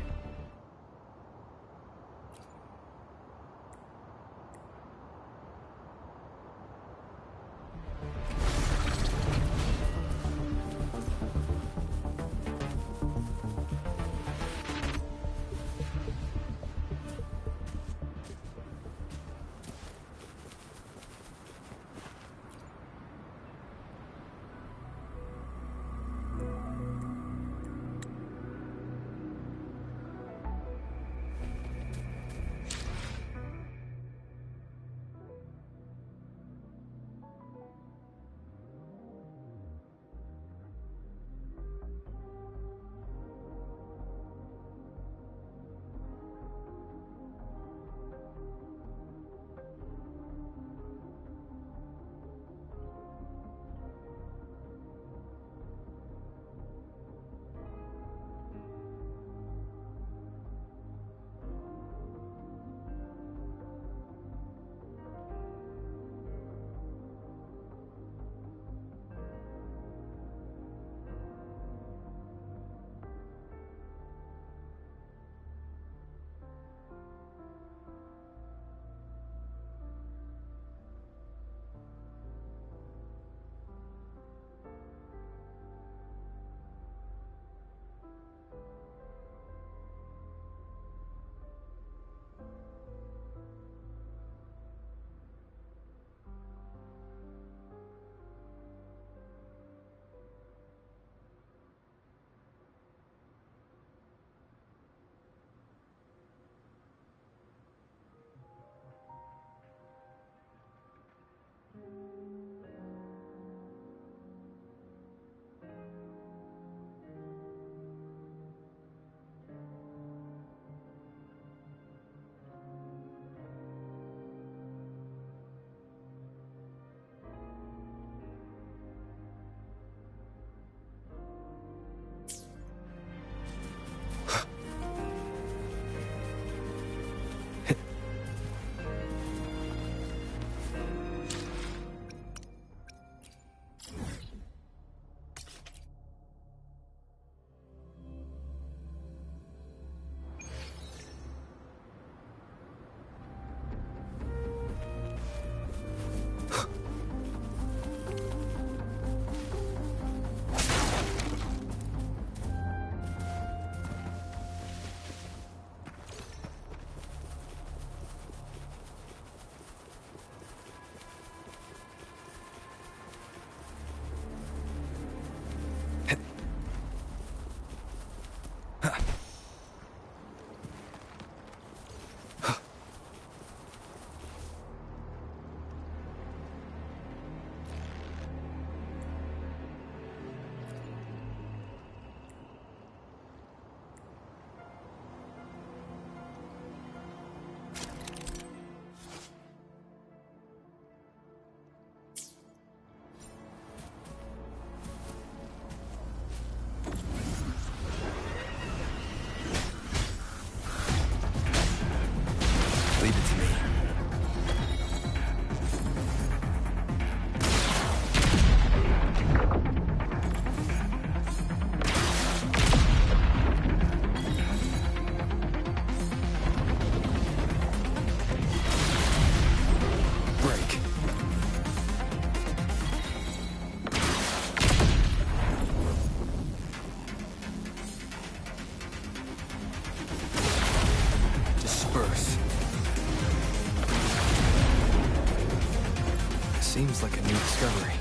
Seems like a new discovery.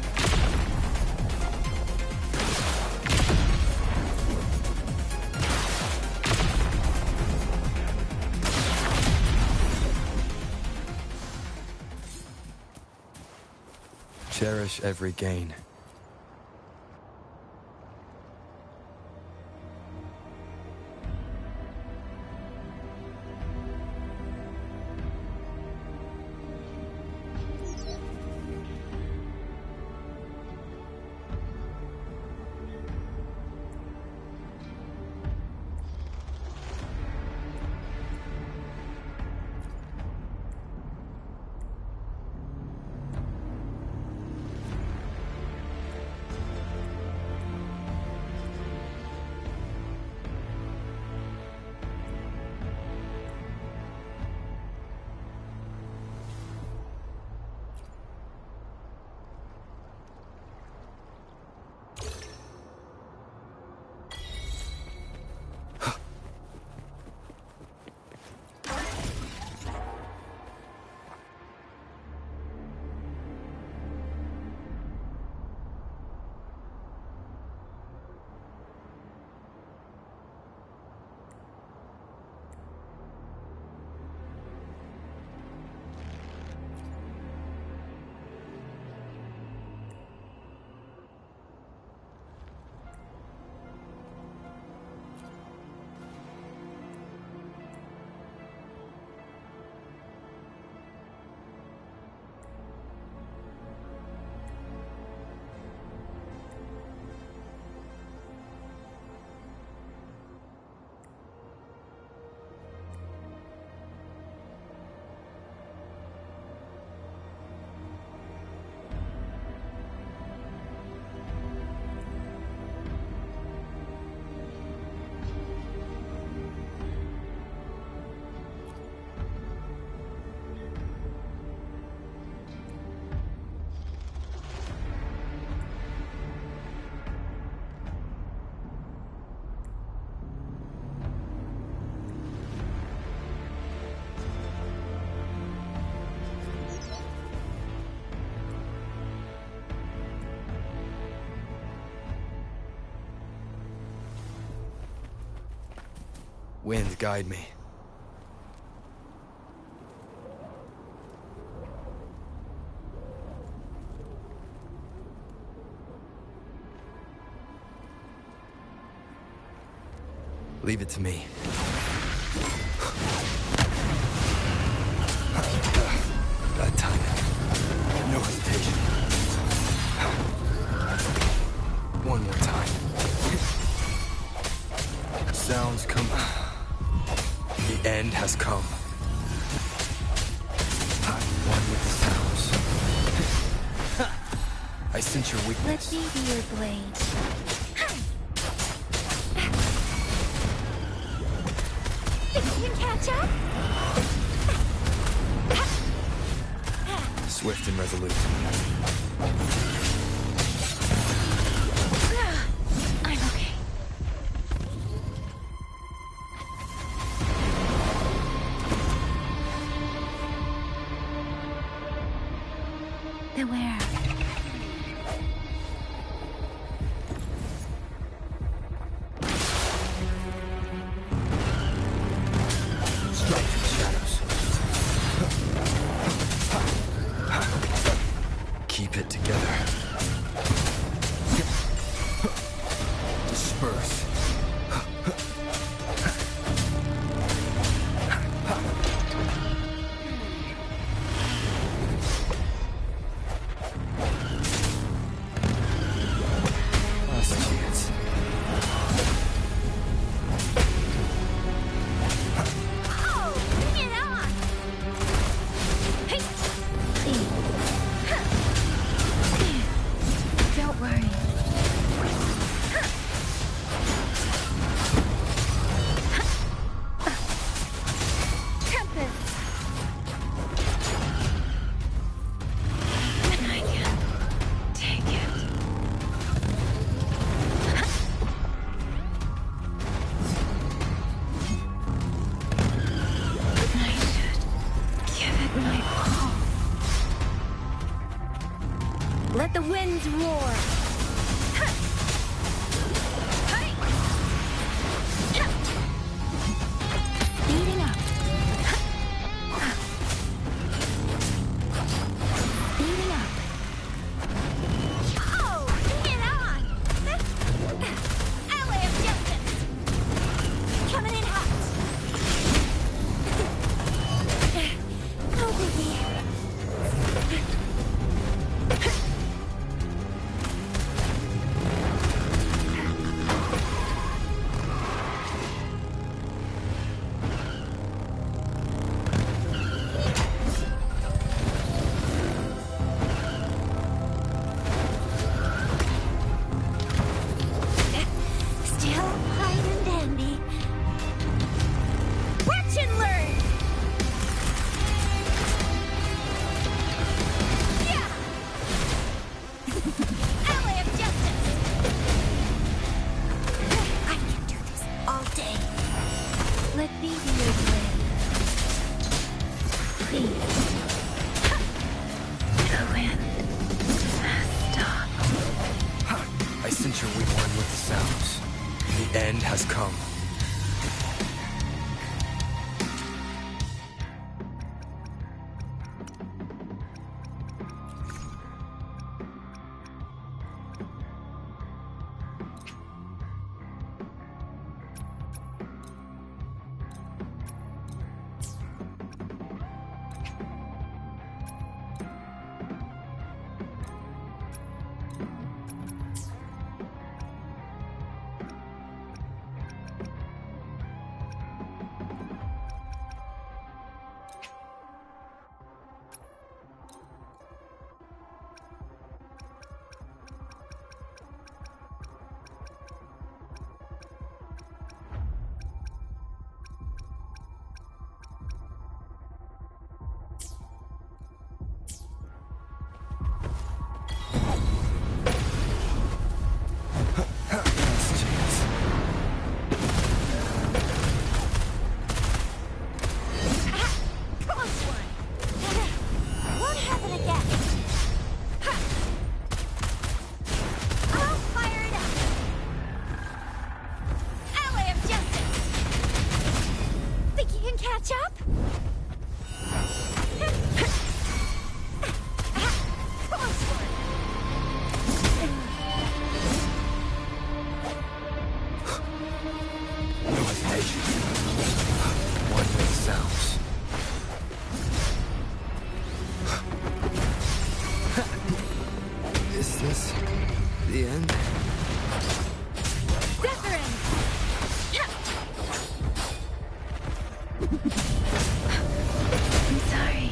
Cherish every gain. Wind, guide me. Leave it to me. That time. No hesitation. One more time. Sounds come. The end has come. One with the sounds. I sense your Let weakness. me be your blade. Think you can catch up? Swift and resolute. I'm okay. Beware. Strike from the shadows. Keep it together. Disperse. Last chance. Oh, bring it on! Don't worry. Tempest! I can take it. I should give it my all. Let the winds roar. Speeding up. Speeding up. The end has come. Is this the end? I'm sorry.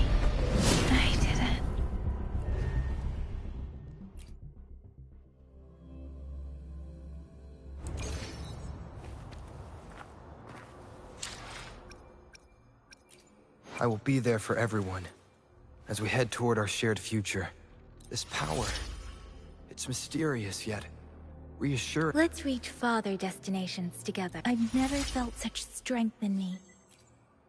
I didn't. I will be there for everyone as we head toward our shared future. This power, it's mysterious yet reassuring. Let's reach farther destinations together. I've never felt such strength in me.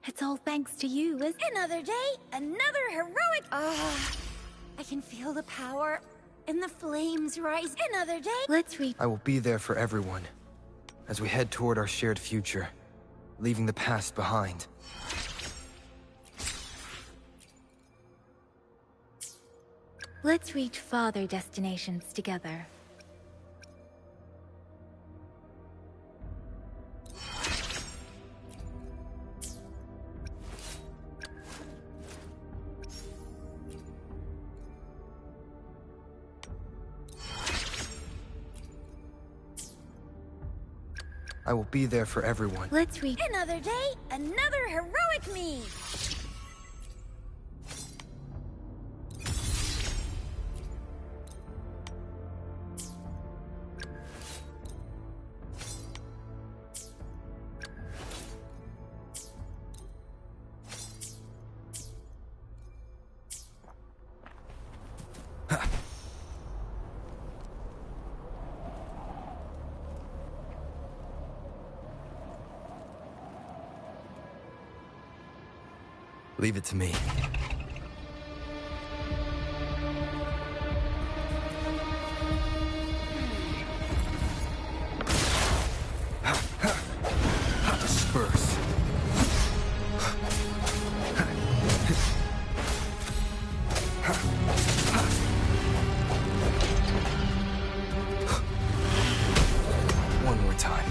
It's all thanks to you, isn't it? Another day, another heroic... I can feel the power and the flames rise. Another day. Let's reach... I will be there for everyone as we head toward our shared future, leaving the past behind. Let's reach farther destinations together. I will be there for everyone. Let's reach... Another day, another heroic me. Leave it to me. Disperse. One more time.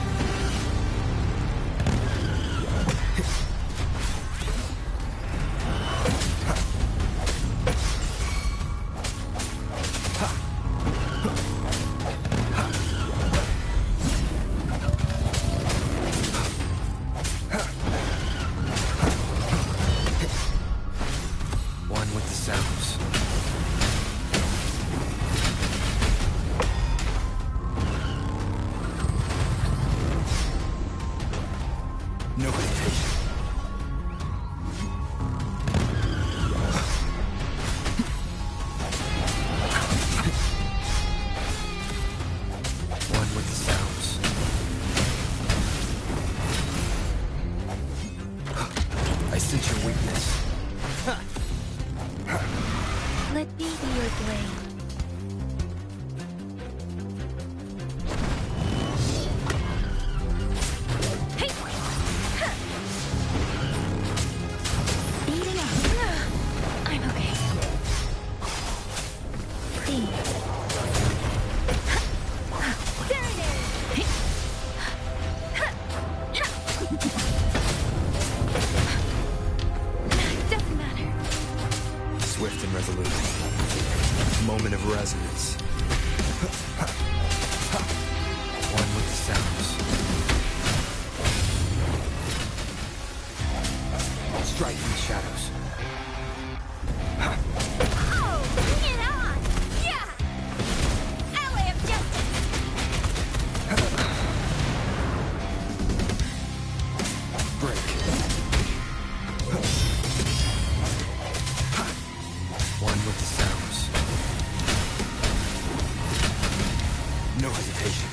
No hesitation.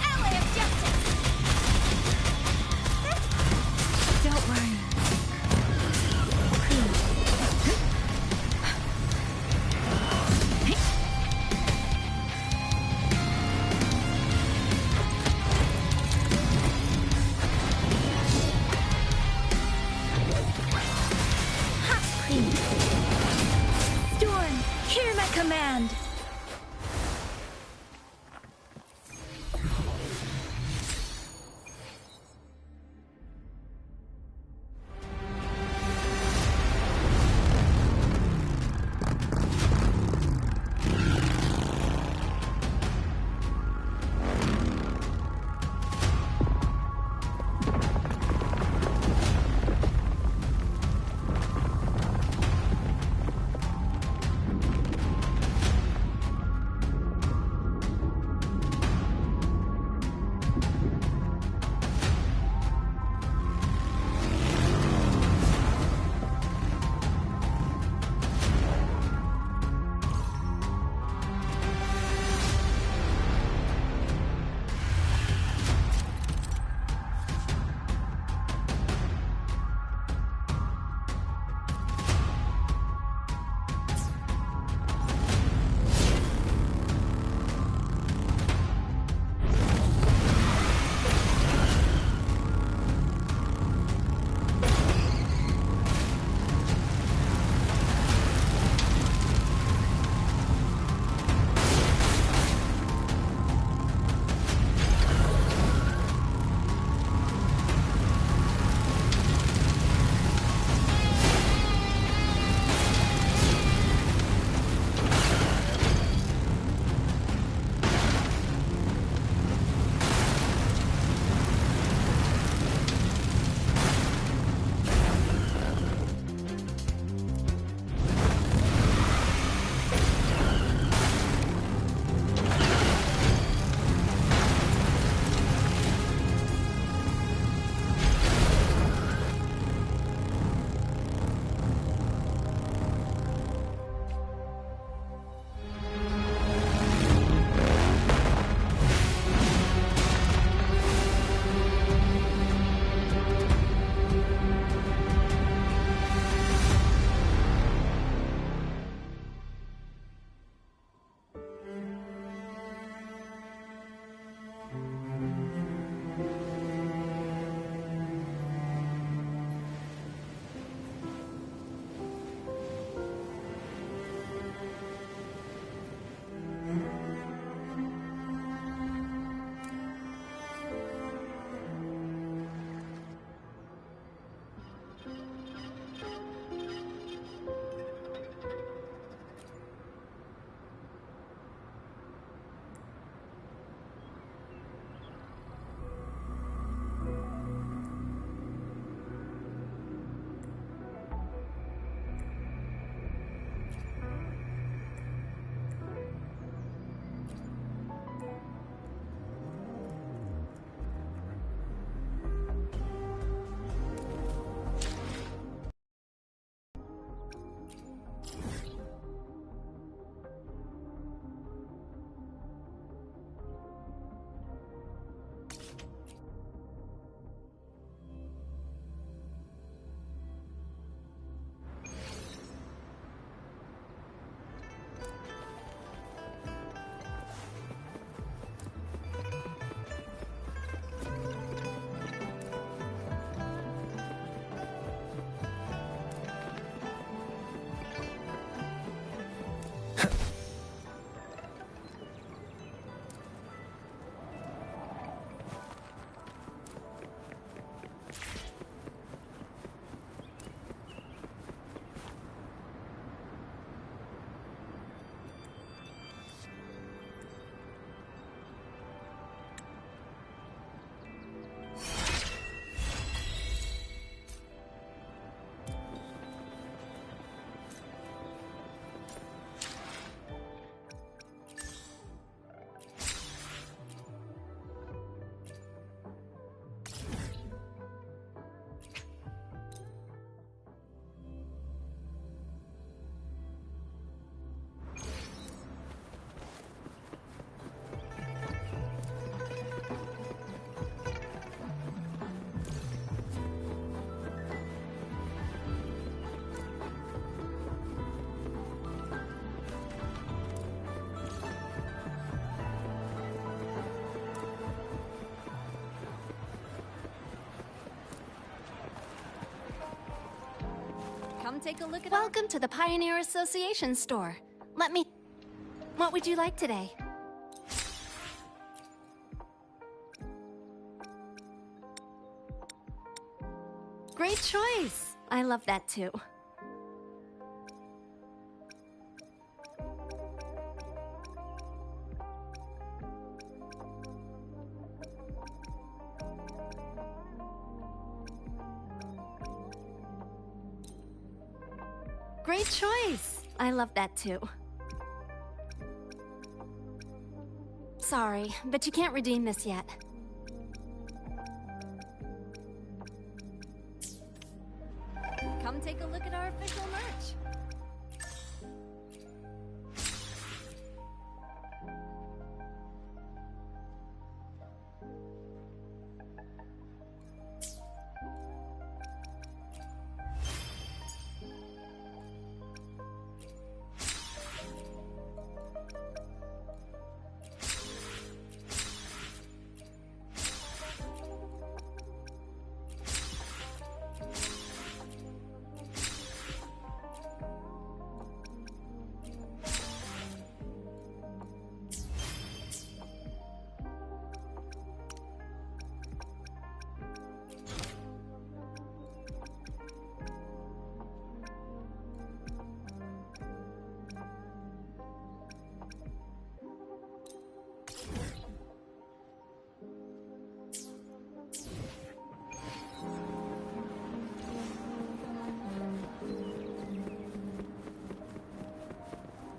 Ally of justice! Don't worry. Storm, hear my command! take a look at Welcome to the Pioneer Association store. What would you like today? Great choice. I love that too. Great choice. I love that too. Sorry, but you can't redeem this yet. Come take a look at our official merch.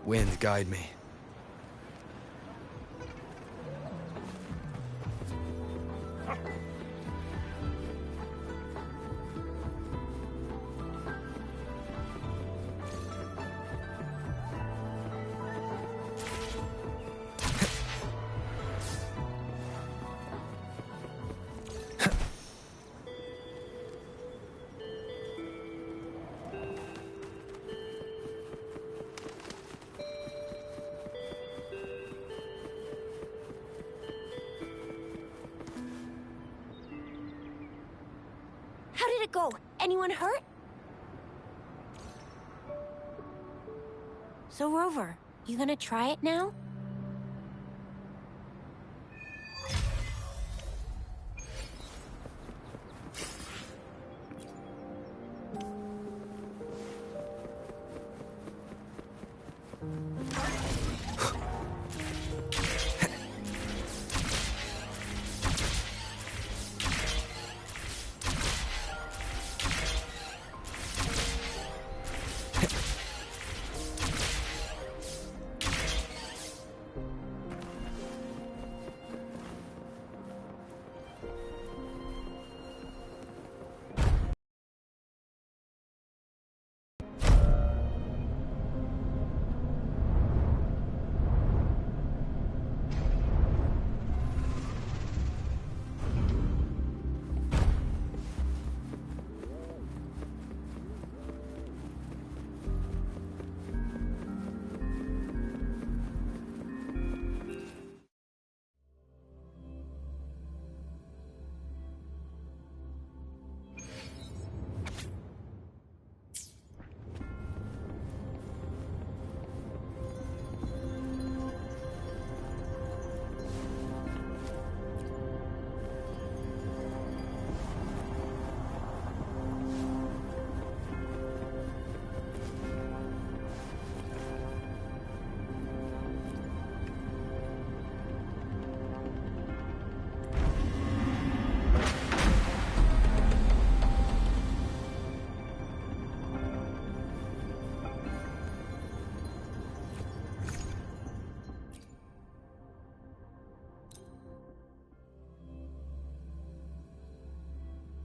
Wind, guide me. How did it go? Anyone hurt? So, Rover, you gonna try it now?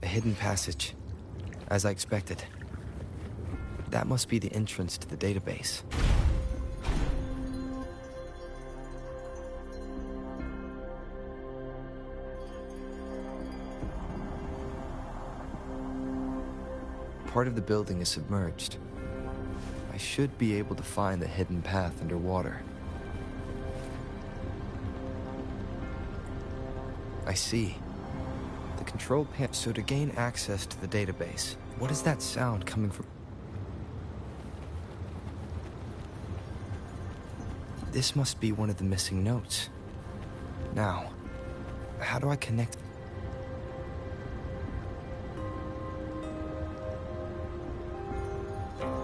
A hidden passage, as I expected. That must be the entrance to the database. Part of the building is submerged. I should be able to find the hidden path underwater. I see. The control panel. So to gain access to the database, what is that sound coming from? This must be one of the missing notes. Now, how do I connect?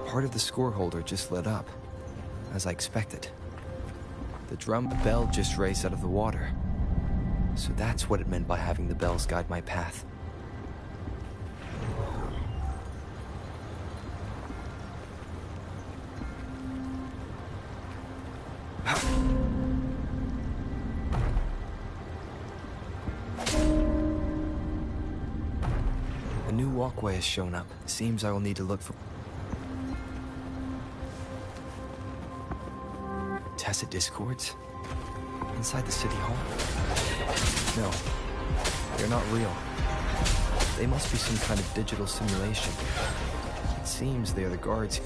Part of the score holder just lit up, as I expected. The drum bell just raised out of the water. So that's what it meant by having the bells guide my path. A new walkway has shown up. Seems I will need to look for Tacit discords? Inside the city hall? No, they're not real. They must be some kind of digital simulation. It seems they are the guards.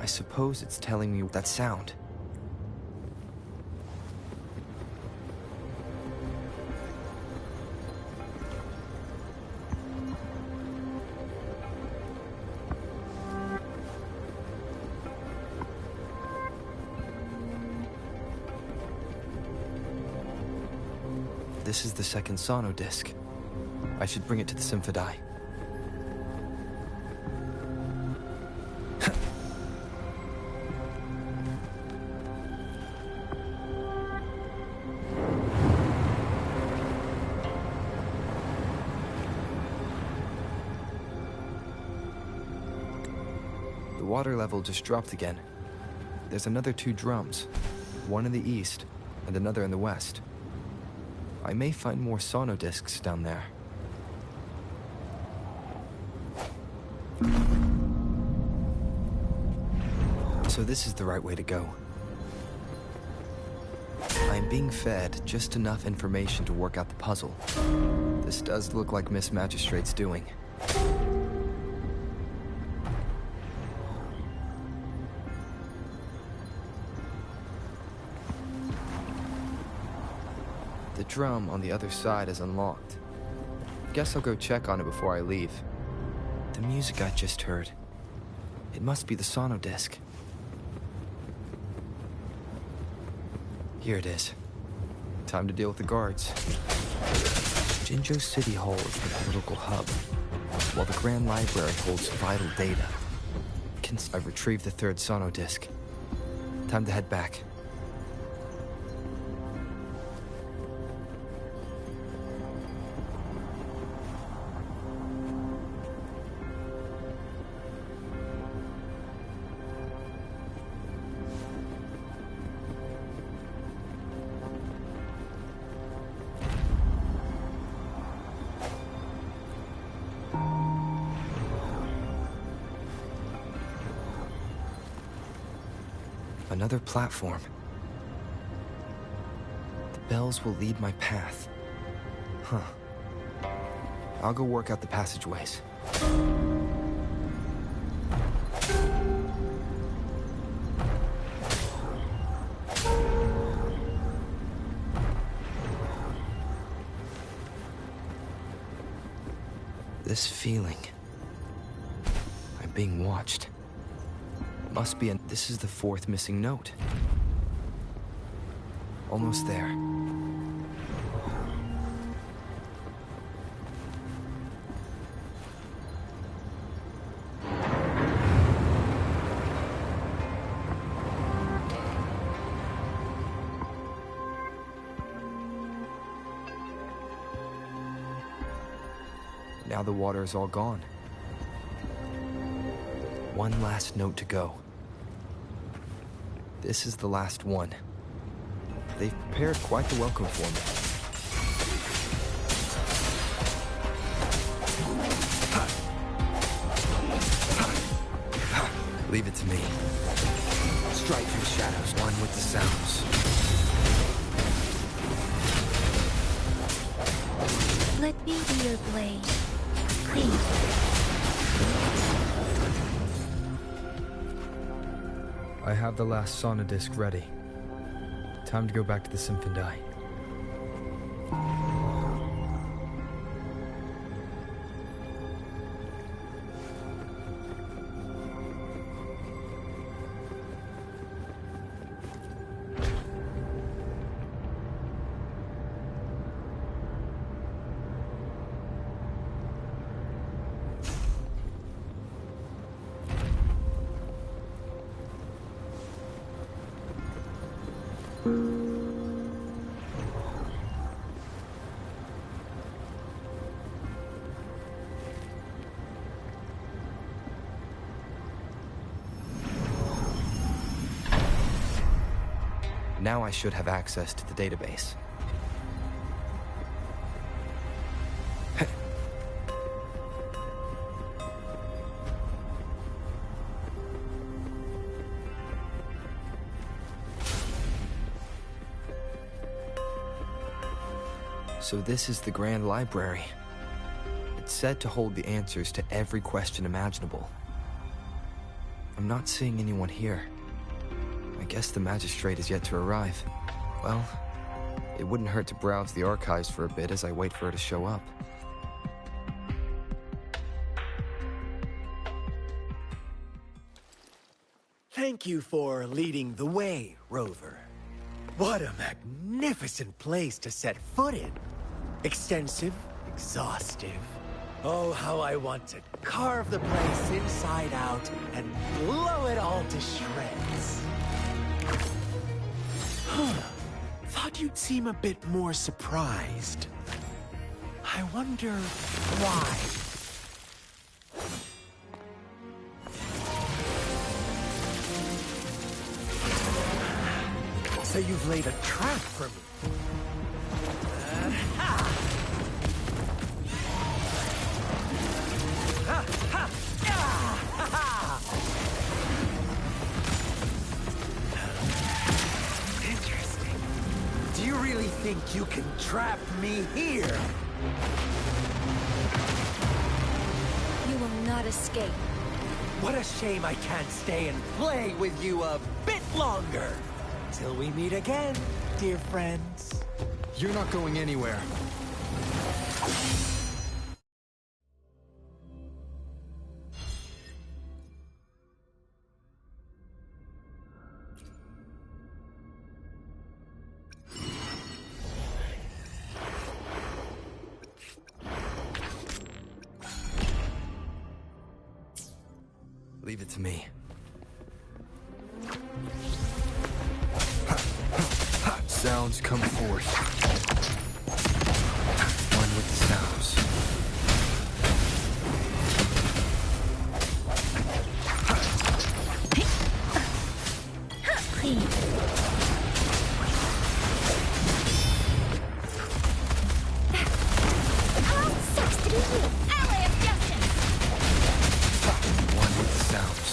I suppose it's telling me that sound. This is the second sono disc. I should bring it to the Symphodi. The water level just dropped again. There's another 2 drums, one in the east and another in the west. I may find more sono discs down there. So this is the right way to go. I'm being fed just enough information to work out the puzzle. This does look like Miss Magistrate's doing. The drum on the other side is unlocked. Guess I'll go check on it before I leave. The music I just heard. It must be the sono disc. Here it is. Time to deal with the guards. Jinzhou City Hall is the political hub, while the Grand Library holds vital data. I've retrieved the 3rd sono disc. Time to head back. Another platform. The bells will lead my path. Huh. I'll go work out the passageways. This feeling. I'm being watched. Must be this is the 4th missing note. Almost there. Now the water is all gone. One last note to go. This is the last one. They've prepared quite the welcome for me. Leave it to me. Strike through the shadows, one with the sounds. Let me be your blade. Please. I have the last sono disc ready. Time to go back to the Symphodi. Now I should have access to the database. So this is the Grand Library. It's said to hold the answers to every question imaginable. I'm not seeing anyone here. I guess the magistrate is yet to arrive. Well, it wouldn't hurt to browse the archives for a bit as I wait for her to show up. Thank you for leading the way, Rover. What a magnificent place to set foot in. Extensive, exhaustive. Oh, how I want to carve the place inside out and blow it all to shreds. Thought you'd seem a bit more surprised. I wonder why. So you've laid a trap for me. Interesting. Do you really think you can trap me here? You will not escape. What a shame I can't stay and play with you a bit longer. Till we meet again, dear friends. You're not going anywhere. Leave it to me. Sounds come forth. One with the sounds. Please. How sucks to be you, ally of justice! One with the sounds.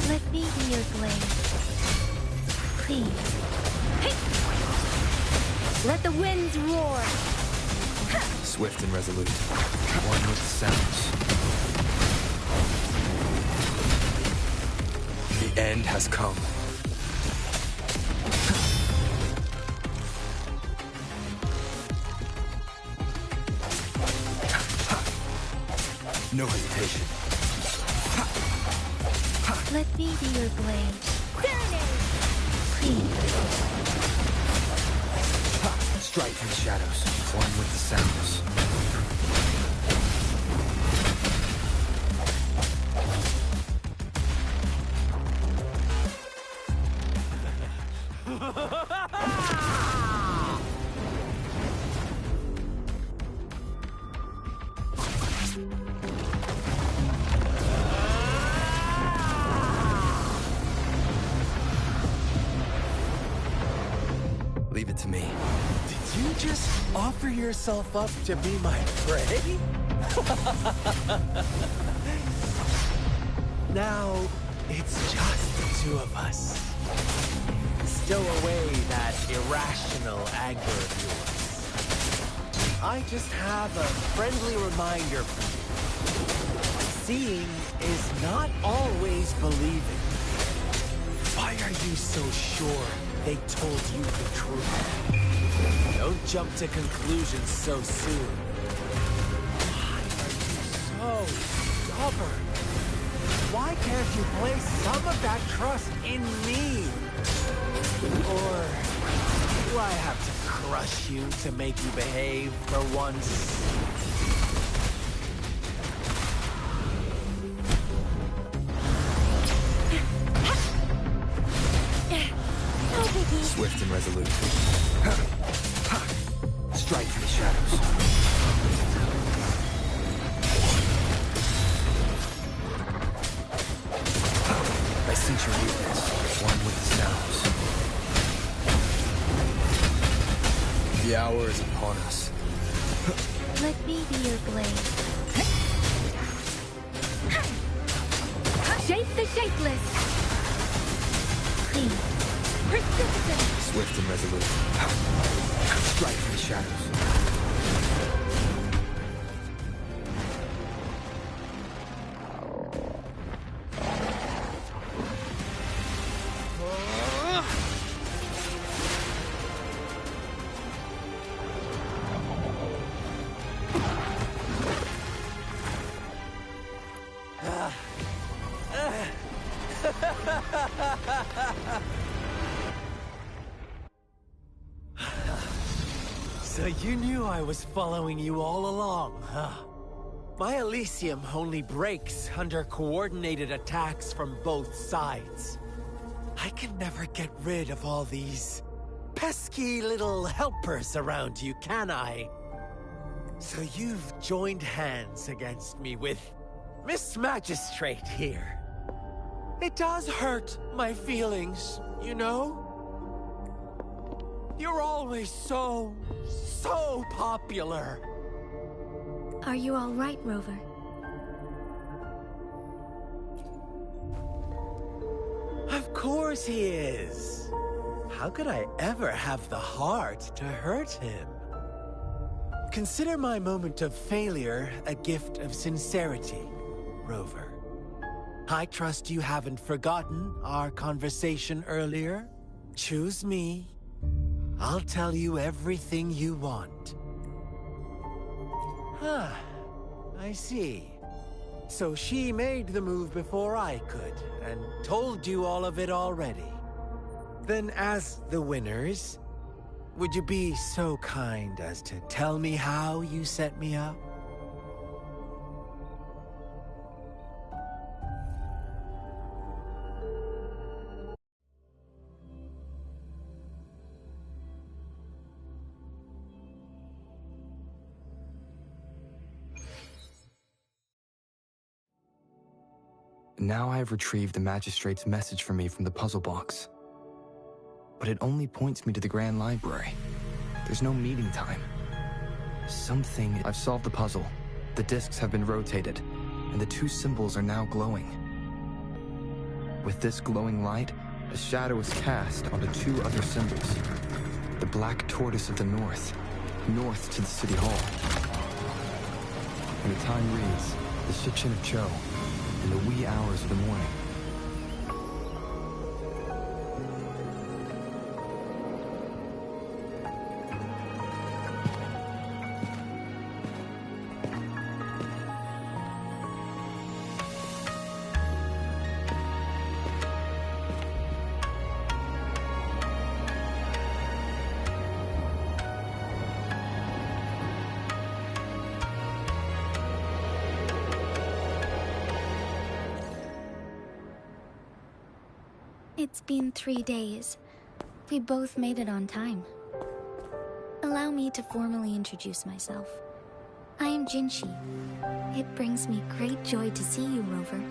Let me be your blade. Please. Let the winds roar! Swift and resolute. One with the sounds. The end has come. No hesitation. Let me be your blade. Please. Strike from the shadows. One with the sounds. Leave it to me. Did you just offer yourself up to be my prey? Now, it's just the two of us. Stow away that irrational anger of yours. I just have a friendly reminder for you. Seeing is not always believing. Why are you so sure they told you the truth? Don't jump to conclusions so soon. Why are you so stubborn? Why can't you place some of that trust in me? Or Do I have to crush you to make you behave for once? No biggie. Swift and resolute. Strike from the shadows. I sense your weakness, one with the sounds. The hour is upon us. Let me be your blade. Shape the shapeless. Clean. Precipitate. Swift and resolute. Strike from the shadows. So you knew I was following you all along, huh? My Elysium only breaks under coordinated attacks from both sides. I can never get rid of all these pesky little helpers around you, can I? So you've joined hands against me with Miss Magistrate here. It does hurt my feelings, you know? You're always so popular. Are you all right, Rover? Of course he is. How could I ever have the heart to hurt him? Consider my moment of failure a gift of sincerity, Rover. I trust you haven't forgotten our conversation earlier. Choose me. I'll tell you everything you want. Huh. I see. So she made the move before I could, and told you all of it already. Then as the winners, would you be so kind as to tell me how you set me up? Now I have retrieved the Magistrate's message for me from the puzzle box. But it only points me to the Grand Library. There's no meeting time. I've solved the puzzle. The discs have been rotated, and the two symbols are now glowing. With this glowing light, a shadow is cast onto two other symbols. The Black Tortoise of the North to the City Hall. And the time reads, the Shikshin of Cho, in the wee hours of the morning. It's been 3 days. We both made it on time. Allow me to formally introduce myself. I am Jinshi. It brings me great joy to see you, Rover.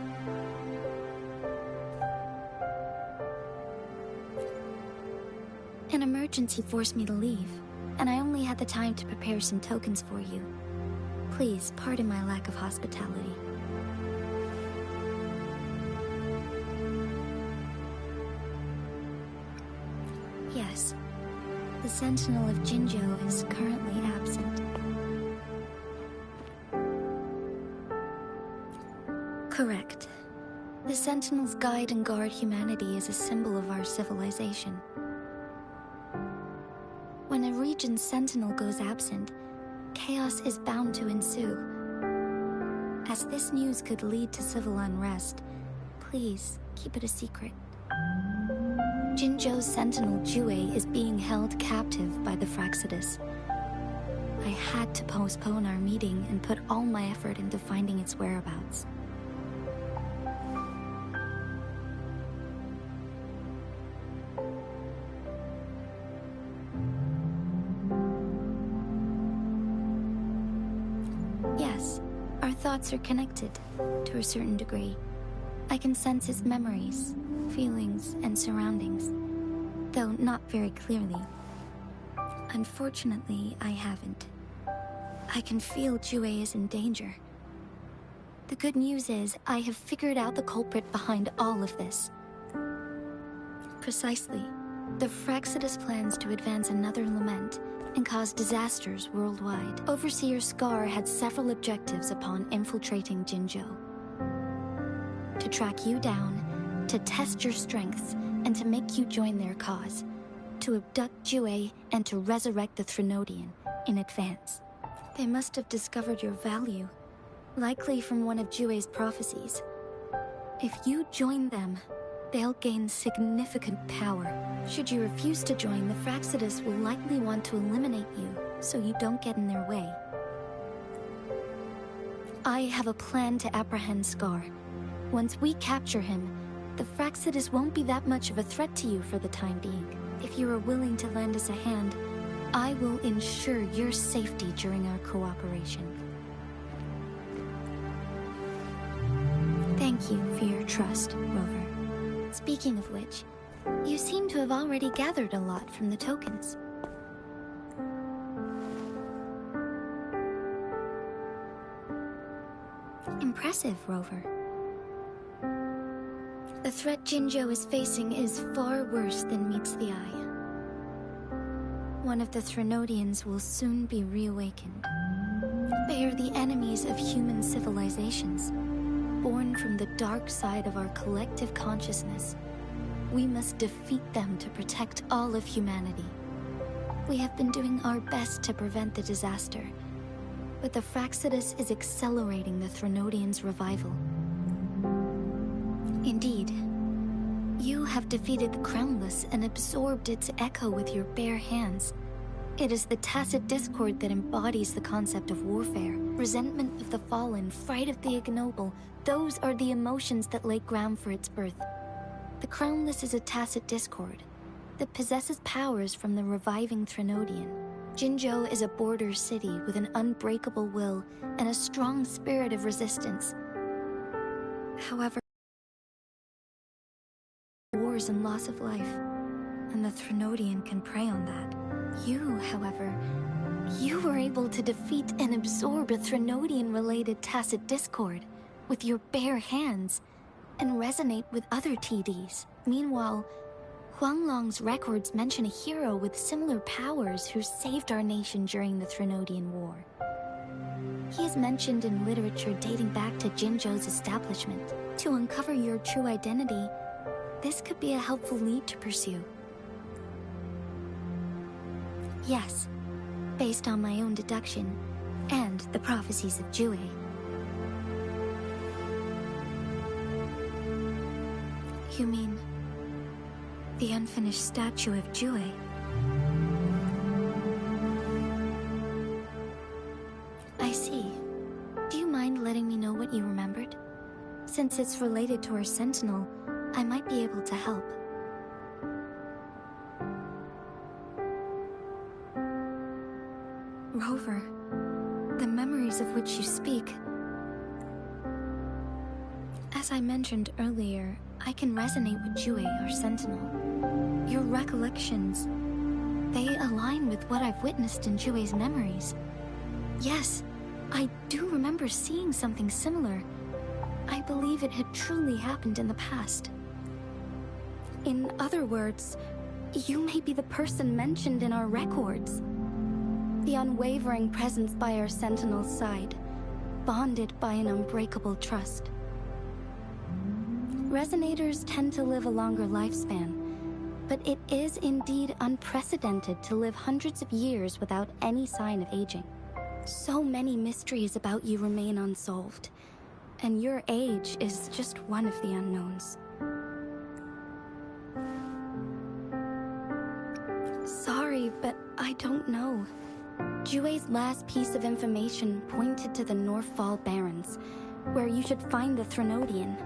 An emergency forced me to leave, and I only had the time to prepare some tokens for you. Please pardon my lack of hospitality. Yes, the Sentinel of Jinzhou is currently absent. Correct. The Sentinels guide and guard humanity as a symbol of our civilization. When a region's Sentinel goes absent, chaos is bound to ensue. As this news could lead to civil unrest, please keep it a secret. Jinzhou's sentinel Jue is being held captive by the Fraxidus. I had to postpone our meeting and put all my effort into finding its whereabouts. Yes, our thoughts are connected, to a certain degree. I can sense his memories, feelings, and surroundings, though not very clearly. Unfortunately, I haven't. I can feel Jue is in danger. The good news is, I have figured out the culprit behind all of this. Precisely. The Fraxidus plans to advance another lament and cause disasters worldwide. Overseer Scar had several objectives upon infiltrating Jinzhou. To track you down, to test your strengths, and to make you join their cause. To abduct Jue and to resurrect the Threnodian in advance. They must have discovered your value, likely from one of Jue's prophecies. If you join them, they'll gain significant power. Should you refuse to join, the Fraxidus will likely want to eliminate you, so you don't get in their way. I have a plan to apprehend Scar. Once we capture him, the Fraxidus won't be that much of a threat to you for the time being. If you are willing to lend us a hand, I will ensure your safety during our cooperation. Thank you for your trust, Rover. Speaking of which, you seem to have already gathered a lot from the tokens. Impressive, Rover. The threat Jinzhou is facing is far worse than meets the eye. One of the Threnodians will soon be reawakened. They are the enemies of human civilizations, born from the dark side of our collective consciousness. We must defeat them to protect all of humanity. We have been doing our best to prevent the disaster, but the Fraxidus is accelerating the Threnodian's revival. Indeed, you have defeated the Crownless and absorbed its echo with your bare hands. It is the tacit discord that embodies the concept of warfare. Resentment of the fallen, fright of the ignoble, those are the emotions that lay ground for its birth. The Crownless is a tacit discord that possesses powers from the reviving Threnodian. Jinzhou is a border city with an unbreakable will and a strong spirit of resistance. However, wars and loss of life, and the Threnodian can prey on that. You, however, you were able to defeat and absorb a Threnodian-related tacit discord with your bare hands, and resonate with other TDs. Meanwhile, Huanglong's records mention a hero with similar powers who saved our nation during the Threnodian War. He is mentioned in literature dating back to Jinzhou's establishment. To uncover your true identity, this could be a helpful lead to pursue. Yes, based on my own deduction, and the prophecies of Jue. You mean the unfinished statue of Jue? I see. Do you mind letting me know what you remembered? Since it's related to our sentinel, I might be able to help. Rover, the memories of which you speak. As I mentioned earlier, I can resonate with Jue, our sentinel. Your recollections, they align with what I've witnessed in Jue's memories. Yes, I do remember seeing something similar. I believe it had truly happened in the past. In other words, you may be the person mentioned in our records. The unwavering presence by our sentinel's side, bonded by an unbreakable trust. Resonators tend to live a longer lifespan, but it is indeed unprecedented to live hundreds of years without any sign of aging. So many mysteries about you remain unsolved, and your age is just one of the unknowns. sorry, but I don't know. Jue's last piece of information pointed to the Northfall Barrens, where you should find the Threnodian.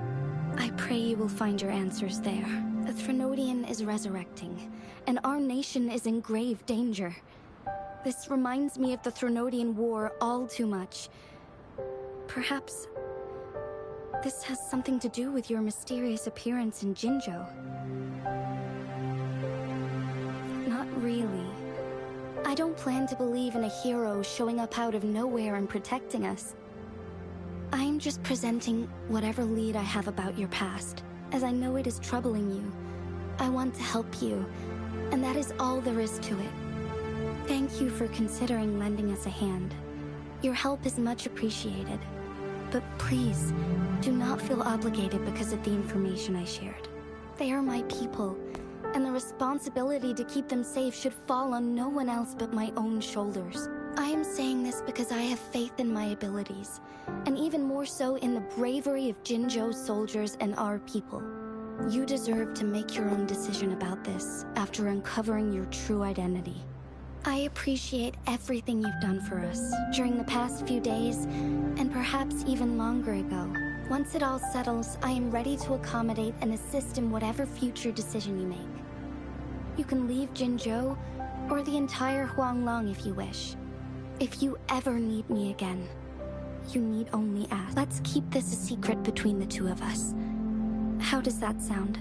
I pray you will find your answers there. The Threnodian is resurrecting, and our nation is in grave danger. This reminds me of the Threnodian War all too much. Perhaps this has something to do with your mysterious appearance in Jinzhou. Not really. I don't plan to believe in a hero showing up out of nowhere and protecting us. I'm just presenting whatever lead I have about your past, as I know it is troubling you. I want to help you, and that is all there is to it. Thank you for considering lending us a hand. Your help is much appreciated. But please, do not feel obligated because of the information I shared. They are my people, and the responsibility to keep them safe should fall on no one else but my own shoulders. I am saying this because I have faith in my abilities, and even more so in the bravery of Jinzhou's soldiers and our people. You deserve to make your own decision about this after uncovering your true identity. I appreciate everything you've done for us during the past few days, and perhaps even longer ago. Once it all settles, I am ready to accommodate and assist in whatever future decision you make. You can leave Jinzhou, or the entire Huanglong if you wish. If you ever need me again, you need only ask. Let's keep this a secret between the two of us. How does that sound?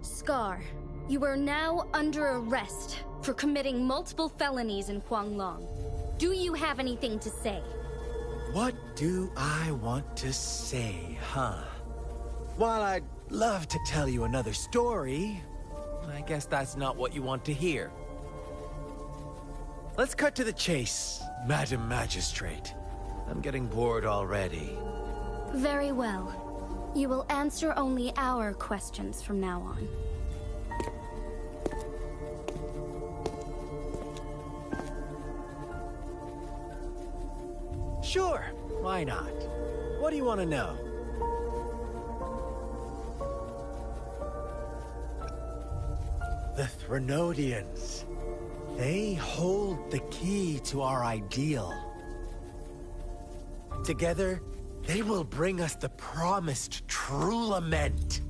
Scar, you are now under arrest for committing multiple felonies in Huanglong. Do you have anything to say? What do I want to say, huh? While I'd love to tell you another story, I guess that's not what you want to hear. Let's cut to the chase, Madam Magistrate. I'm getting bored already. Very well. You will answer only our questions from now on. Sure, why not? What do you want to know? The Threnodians. They hold the key to our ideal. Together, they will bring us the promised true lament.